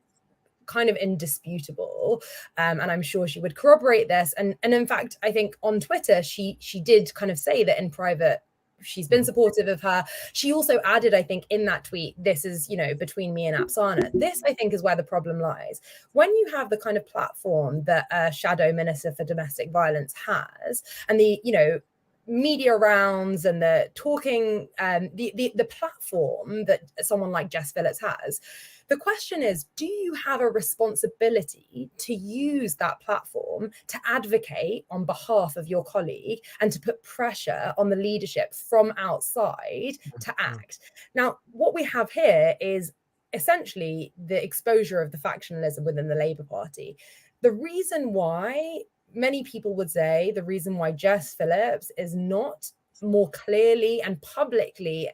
kind of indisputable, and I'm sure she would corroborate this. And in fact, I think on Twitter she did kind of say that in private she's been supportive of her. She also added, I think, in that tweet, this is, between me and Apsana. This, I think, is where the problem lies. When you have the kind of platform that a shadow minister for domestic violence has, and the, media rounds and the talking, the platform that someone like Jess Phillips has, the question is, do you have a responsibility to use that platform to advocate on behalf of your colleague and to put pressure on the leadership from outside to act? Now, what we have here is essentially the exposure of the factionalism within the Labour Party. The reason why, many people would say, the reason why Jess Phillips is not more clearly and publicly,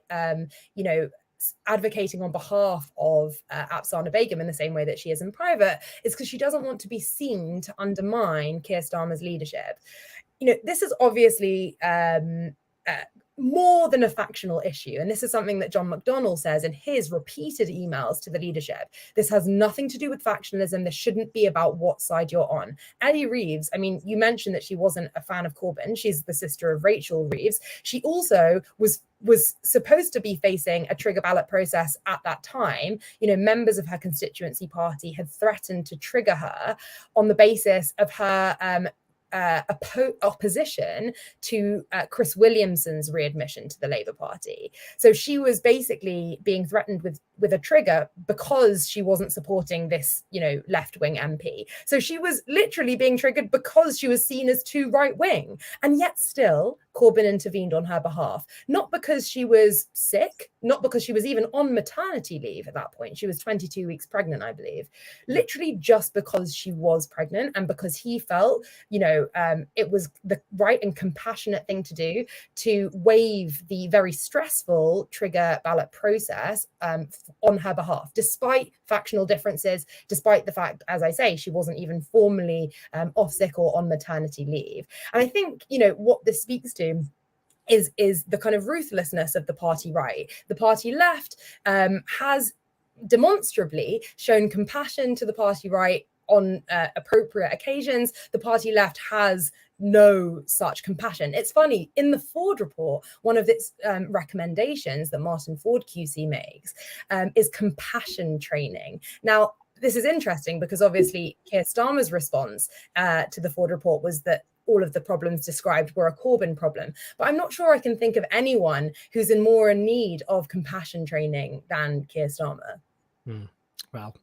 advocating on behalf of Apsana Begum in the same way that she is in private, is because she doesn't want to be seen to undermine Keir Starmer's leadership. This is obviously more than a factional issue. And this is something that John McDonnell says in his repeated emails to the leadership. This has nothing to do with factionalism. This shouldn't be about what side you're on. Ellie Reeves, I mean, you mentioned that she wasn't a fan of Corbyn. She's the sister of Rachel Reeves. She also was supposed to be facing a trigger ballot process at that time. Members of her constituency party had threatened to trigger her on the basis of her opposition to Chris Williamson's readmission to the Labour Party. So she was basically being threatened with a trigger because she wasn't supporting this, left-wing MP. So she was literally being triggered because she was seen as too right-wing. And yet still, Corbyn intervened on her behalf, not because she was sick, not because she was even on maternity leave at that point. She was 22 weeks pregnant, I believe, literally just because she was pregnant and because he felt, it was the right and compassionate thing to do to waive the very stressful trigger ballot process on her behalf, despite factional differences, despite the fact, as I say, she wasn't even formally off sick or on maternity leave. And I think, what this speaks to is the kind of ruthlessness of the party right. The party left has demonstrably shown compassion to the party right on appropriate occasions. The party left has no such compassion. It's funny, in the Ford report, one of its recommendations that Martin Ford QC makes is compassion training. Now, this is interesting because obviously Keir Starmer's response to the Ford report was that all of the problems described were a Corbyn problem. But I'm not sure I can think of anyone who's more in need of compassion training than Keir Starmer. Well,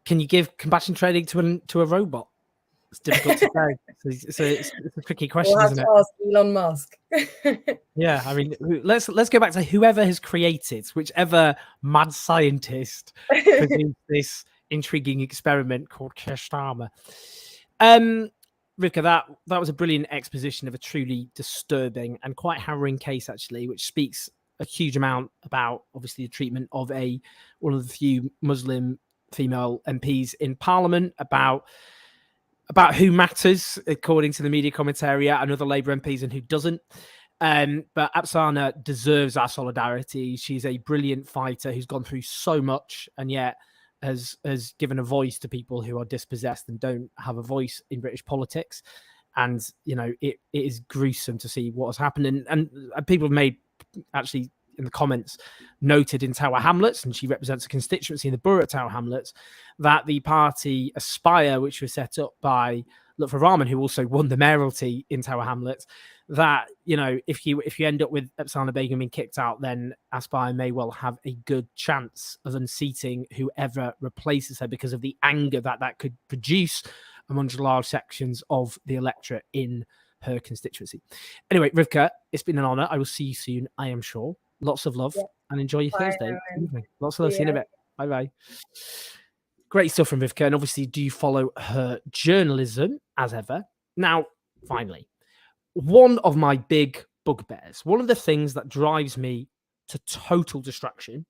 can you give compassion training to a robot? It's difficult to say. It's a tricky question, We'll have isn't to it? ask Elon Musk. Yeah, I mean, let's go back to whoever has created, whichever mad scientist produced this intriguing experiment called Keir Starmer. Rivka, that was a brilliant exposition of a truly disturbing and quite harrowing case, actually, which speaks a huge amount about, obviously, the treatment of one of the few Muslim female MPs in Parliament, about about who matters, according to the media commentariat and other Labour MPs, and who doesn't. But Apsana deserves our solidarity. She's a brilliant fighter who's gone through so much and yet has given a voice to people who are dispossessed and don't have a voice in British politics. And, you know, it is gruesome to see what has happened. And people have made, actually, in the comments, noted in Tower Hamlets, and she represents a constituency in the borough of Tower Hamlets, that the party Aspire, which was set up by Lutfi Rahman, who also won the mayoralty in Tower Hamlets, that, you know, if you end up with Apsana Begum being kicked out, then Aspire may well have a good chance of unseating whoever replaces her because of the anger that could produce among large sections of the electorate in her constituency. Anyway, Rivka, it's been an honour. I will see you soon, I am sure. Lots of love and enjoy your Thursday evening. Lots of love. See you in a bit. Bye-bye. Great stuff from Rivka. And obviously, do you follow her journalism as ever? Now, finally, one of my big bugbears, one of the things that drives me to total destruction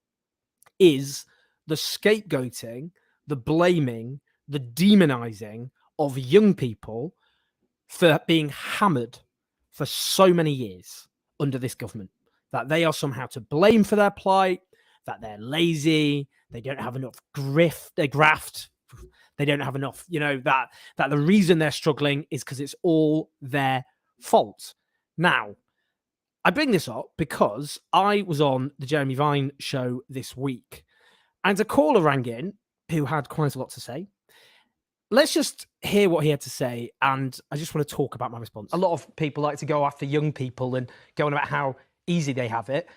is the scapegoating, the blaming, the demonizing of young people for being hammered for so many years under this government. That they are somehow to blame for their plight, that they're lazy, they don't have enough graft, they don't have enough, you know, that the reason they're struggling is because it's all their fault. Now, I bring this up because I was on the Jeremy Vine show this week, and a caller rang in who had quite a lot to say. Let's just hear what he had to say, and I just want to talk about my response. A lot of people like to go after young people and go on about how easy they have it.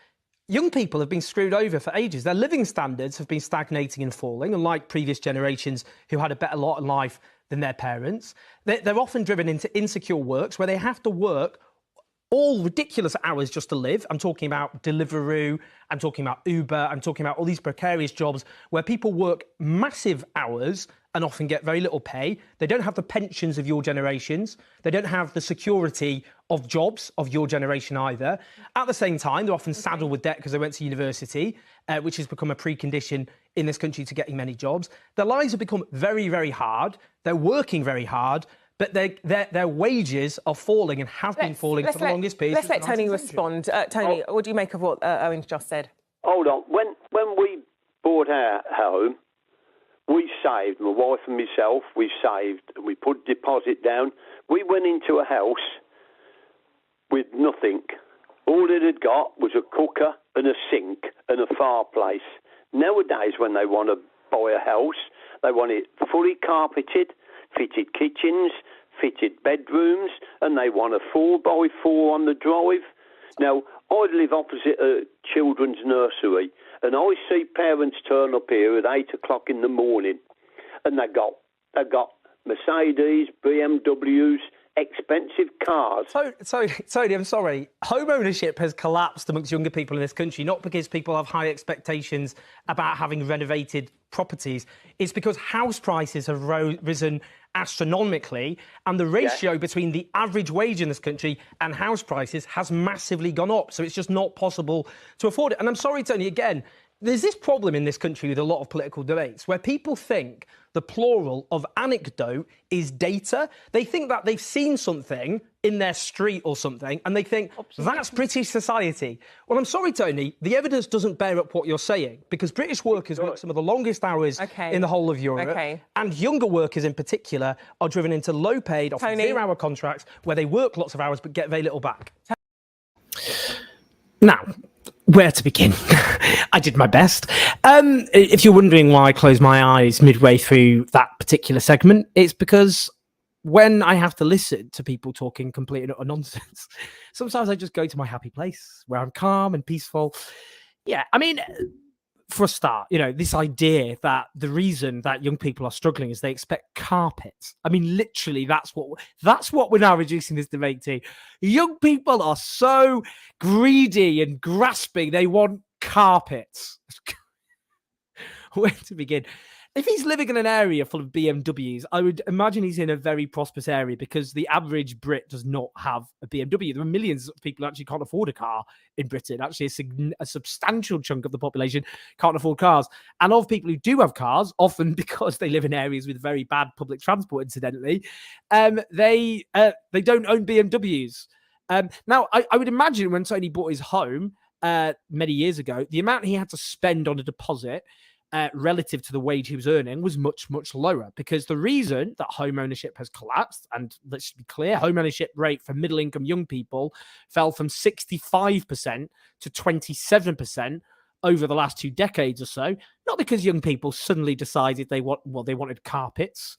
Young people have been screwed over for ages. Their living standards have been stagnating and falling, unlike previous generations who had a better lot in life than their parents. They're often driven into insecure works where they have to work all ridiculous hours just to live. I'm talking about Deliveroo, I'm talking about Uber, I'm talking about all these precarious jobs where people work massive hours and often get very little pay. They don't have the pensions of your generations. They don't have the security of jobs of your generation either. At the same time, they're often saddled with debt because they went to university, which has become a precondition in this country to getting many jobs. Their lives have become very, very hard. They're working very hard, but their wages are falling and have been falling for the longest period. Let's let Tony respond. Tony, what do you make of what Owen's just said? Hold on. When we bought our home, we saved, my wife and myself, we saved, and we put deposit down. We went into a house with nothing. All it had got was a cooker and a sink and a fireplace. Nowadays, when they want to buy a house, they want it fully carpeted, fitted kitchens, fitted bedrooms, and they want a 4x4 on the drive. Now, I live opposite a children's nursery, and I see parents turn up here at 8 o'clock in the morning, and they've got Mercedes, BMWs, expensive cars. So, Tony, I'm sorry. Home ownership has collapsed amongst younger people in this country, not because people have high expectations about having renovated properties. It's because house prices have risen astronomically, and the ratio between the average wage in this country and house prices has massively gone up. So it's just not possible to afford it. And I'm sorry, Tony, again, there's this problem in this country with a lot of political debates where people think the plural of anecdote is data. They think that they've seen something in their street or something, and they think that's British society. Well, I'm sorry, Tony, the evidence doesn't bear up what you're saying, because British workers work some of the longest hours in the whole of Europe, and younger workers in particular are driven into low-paid, often zero-hour contracts where they work lots of hours but get very little back. Now, where to begin? I did my best. If you're wondering why I closed my eyes midway through that particular segment, it's because when I have to listen to people talking complete and utter nonsense, sometimes I just go to my happy place where I'm calm and peaceful. Yeah, I mean, for a start, you know, this idea that the reason that young people are struggling is they expect carpets. I mean, literally, that's what we're now reducing this debate to. Young people are so greedy and grasping; they want carpets. Where to begin? if he's living in an area full of BMWs, I would imagine he's in a very prosperous area because the average Brit does not have a BMW. There are millions of people who actually can't afford a car in Britain. Actually, a substantial chunk of the population can't afford cars. And of people who do have cars, often because they live in areas with very bad public transport, incidentally, they don't own BMWs. Now, I would imagine when Tony bought his home many years ago, the amount he had to spend on a deposit relative to the wage he was earning was much, much lower, because the reason that home ownership has collapsed, and let's be clear, home ownership rate for middle income young people fell from 65% to 27% over the last 2 decades or so, not because young people suddenly decided they wanted carpets,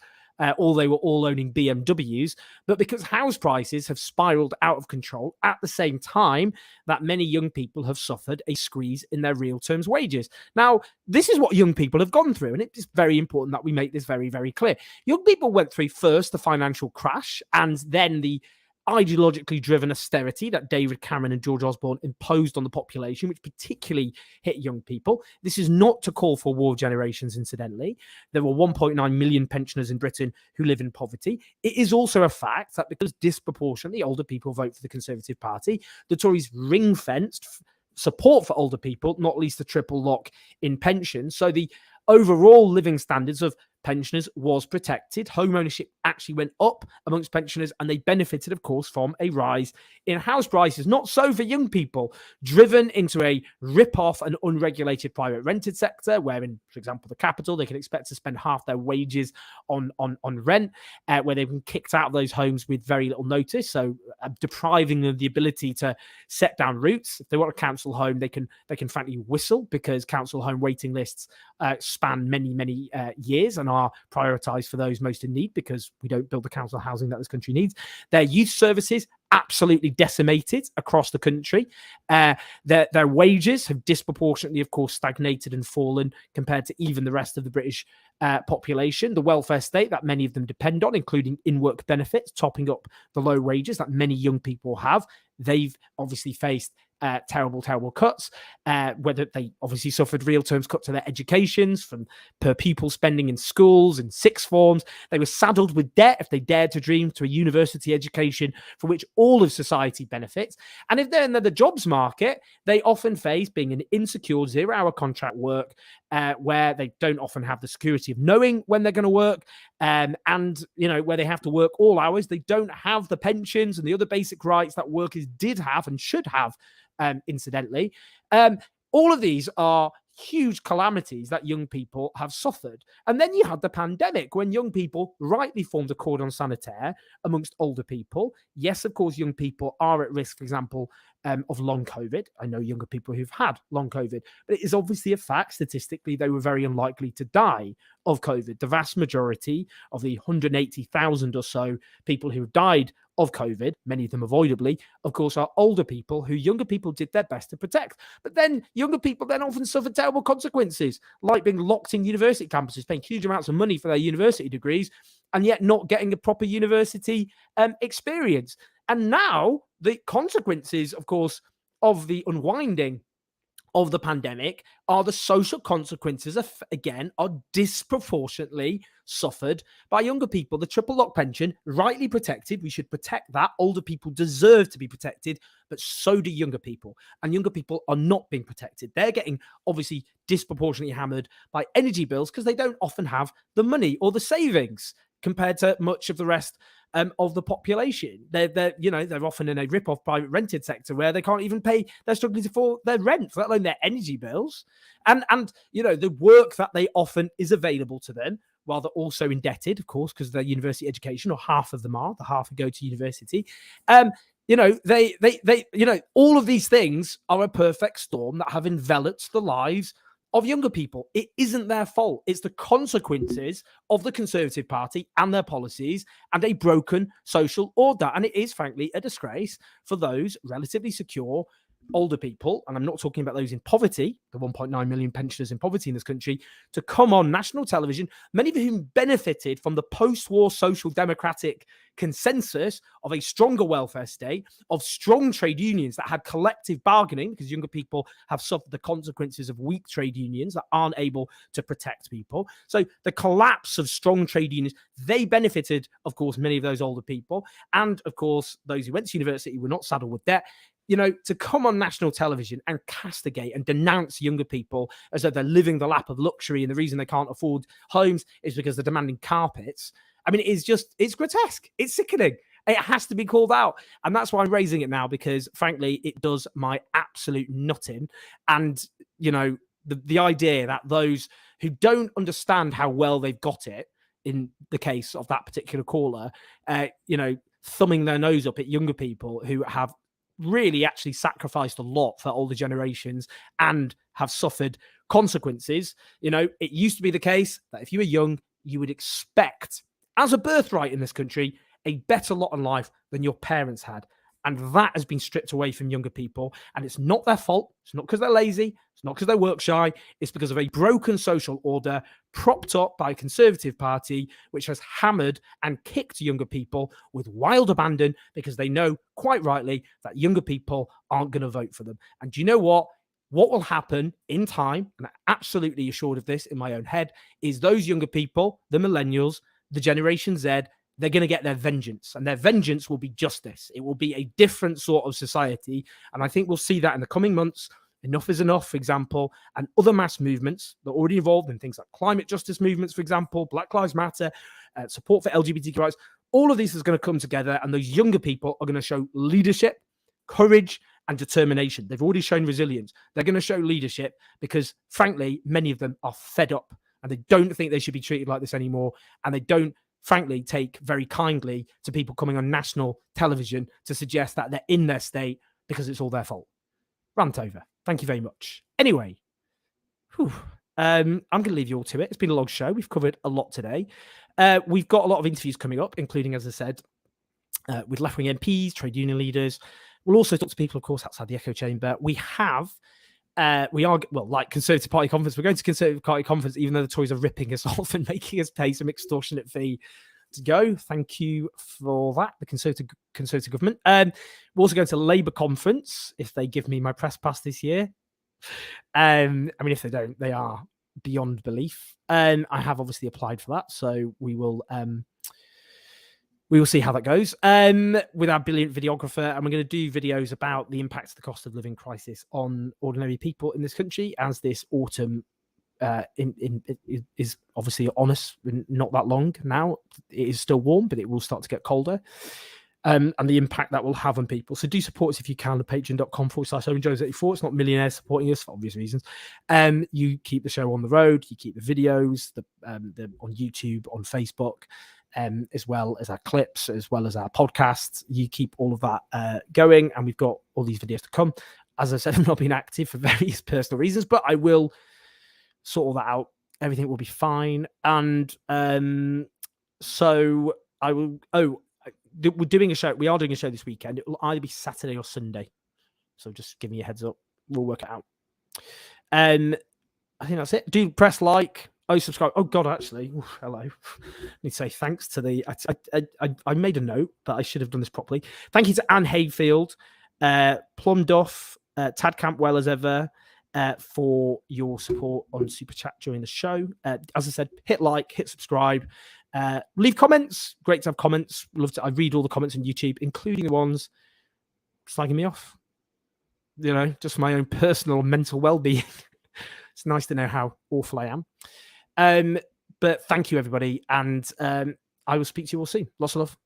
or they were all owning BMWs, but because house prices have spiraled out of control at the same time that many young people have suffered a squeeze in their real terms wages. Now, this is what young people have gone through, and it's very important that we make this very, very clear. Young people went through first the financial crash and then the ideologically driven austerity that David Cameron and George Osborne imposed on the population, which particularly hit young people. This is not to call for war of generations, incidentally. There were 1.9 million pensioners in Britain who live in poverty. It is also a fact that because disproportionately older people vote for the Conservative Party, the Tories ring-fenced support for older people, not least the triple lock in pensions. So the overall living standards of pensioners was protected. Home ownership actually went up amongst pensioners, and they benefited, of course, from a rise in house prices. Not so for young people, driven into a rip-off and unregulated private rented sector, where in, for example, the capital, they can expect to spend half their wages on rent, where they've been kicked out of those homes with very little notice, so depriving them of the ability to set down roots. If they want a council home, they can frankly whistle, because council home waiting lists span many years and are prioritised for those most in need, because we don't build the council housing that this country needs. Their youth services absolutely decimated across the country. Their wages have disproportionately, of course, stagnated and fallen compared to even the rest of the British population. The welfare state that many of them depend on, including in-work benefits, topping up the low wages that many young people have. They've obviously faced terrible cuts, whether they obviously suffered real terms cut to their educations, from per pupil spending in schools and sixth forms. They were saddled with debt if they dared to dream to a university education from which all of society benefits. And if they're in the jobs market, they often face being in insecure 0-hour contract work, where they don't often have the security of knowing when they're going to work, and where they have to work all hours. They don't have the pensions and the other basic rights that workers did have and should have, incidentally. All of these are huge calamities that young people have suffered. And then you had the pandemic, when young people rightly formed a cordon sanitaire amongst older people. Yes, of course, young people are at risk, for example, of long COVID. I know younger people who've had long COVID, but it is obviously a fact. Statistically, they were very unlikely to die of COVID. The vast majority of the 180,000 or so people who have died of COVID, many of them avoidably, of course, are older people who younger people did their best to protect. But then younger people then often suffer terrible consequences, like being locked in university campuses, paying huge amounts of money for their university degrees, and yet not getting a proper university experience. And now the consequences, of course, of the unwinding of the pandemic are the social consequences are disproportionately suffered by younger people. The triple lock pension, rightly protected, we should protect that. Older people deserve to be protected, but so do younger people. And younger people are not being protected. They're getting obviously disproportionately hammered by energy bills because they don't often have the money or the savings compared to much of the rest of the population. They're often in a rip-off private rented sector where they can't even pay. They're struggling to afford their rent, let alone their energy bills. And the work that they often is available to them, while they're also indebted, of course, because of their university education, or half of them are. The half who go to university. All of these things are a perfect storm that have enveloped the lives of younger people. It isn't their fault. It's the consequences of the Conservative Party and their policies and a broken social order. And it is, frankly, a disgrace for those relatively secure older people, and I'm not talking about those in poverty, the 1.9 million pensioners in poverty in this country, to come on national television, many of whom benefited from the post-war social democratic consensus of a stronger welfare state, of strong trade unions that had collective bargaining, because younger people have suffered the consequences of weak trade unions that aren't able to protect people. So the collapse of strong trade unions, they benefited, of course, many of those older people. And of course, those who went to university were not saddled with debt. You know, to come on national television and castigate and denounce younger people as though they're living the lap of luxury and the reason they can't afford homes is because they're demanding carpets. I mean, it's grotesque. It's sickening. It has to be called out. And that's why I'm raising it now, because frankly, it does my absolute nutting. And, you know, the idea that those who don't understand how well they've got it, in the case of that particular caller, you know, thumbing their nose up at younger people who have really actually sacrificed a lot for older generations and have suffered consequences. You know, it used to be the case that if you were young, you would expect, as a birthright in this country, a better lot in life than your parents had. And that has been stripped away from younger people. And it's not their fault. It's not because they're lazy. It's not because they're work shy. It's because of a broken social order propped up by a Conservative Party, which has hammered and kicked younger people with wild abandon because they know, quite rightly, that younger people aren't going to vote for them. And do you know what? What will happen in time, and I'm absolutely assured of this in my own head, is those younger people, the millennials, the Generation Z, they're going to get their vengeance, and their vengeance will be justice. It will be a different sort of society. And I think we'll see that in the coming months. Enough is Enough, for example, and other mass movements that are already involved in things like climate justice movements, for example, Black Lives Matter, support for LGBTQ rights. All of this is going to come together, and those younger people are going to show leadership, courage, and determination. They've already shown resilience. They're going to show leadership because, frankly, many of them are fed up, and they don't think they should be treated like this anymore, and they don't, frankly, take very kindly to people coming on national television to suggest that they're in their state because it's all their fault. Rant over. Thank you very much. Anyway, I'm going to leave you all to it. It's been a long show. We've covered a lot today. We've got a lot of interviews coming up, including, as I said, with left-wing MPs, trade union leaders. We'll also talk to people, of course, outside the echo chamber. We are, like Conservative Party conference. We're going to Conservative Party conference, even though the Tories are ripping us off and making us pay some extortionate fee to go. Thank you for that, the Conservative government. We're also going to Labour conference, if they give me my press pass this year. I mean, if they don't, they are beyond belief. I have obviously applied for that, so we will see how that goes with our brilliant videographer, and we're going to do videos about the impact of the cost of living crisis on ordinary people in this country as this autumn is obviously on us. Not that long now. It is still warm, but it will start to get colder. And the impact that will have on people. So do support us if you can at patreon.com/OwenJones84. It's not millionaires supporting us for obvious reasons. You keep the show on the road. You keep the videos on YouTube, on Facebook, as well as our clips, as well as our podcasts. You keep all of that going, and we've got all these videos to come. As I said, I've not been active for various personal reasons, but I will sort all that out. Everything will be fine. And so I will... we're doing a show. We are doing a show this weekend. It will either be Saturday or Sunday. So just give me a heads up. We'll work it out. I think that's it. Do press like. Oh, subscribe. Oh God, actually, hello. I need to say thanks to the. I made a note, but I should have done this properly. Thank you to Anne Hayfield, Plum Duff, Tad Campwell as ever, for your support on Super Chat during the show. As I said, hit like, hit subscribe. Leave comments. Great to have comments. I read all the comments on YouTube, including the ones slagging me off. You know, just for my own personal mental well-being. It's nice to know how awful I am. But thank you, everybody, and I will speak to you all soon. Lots of love.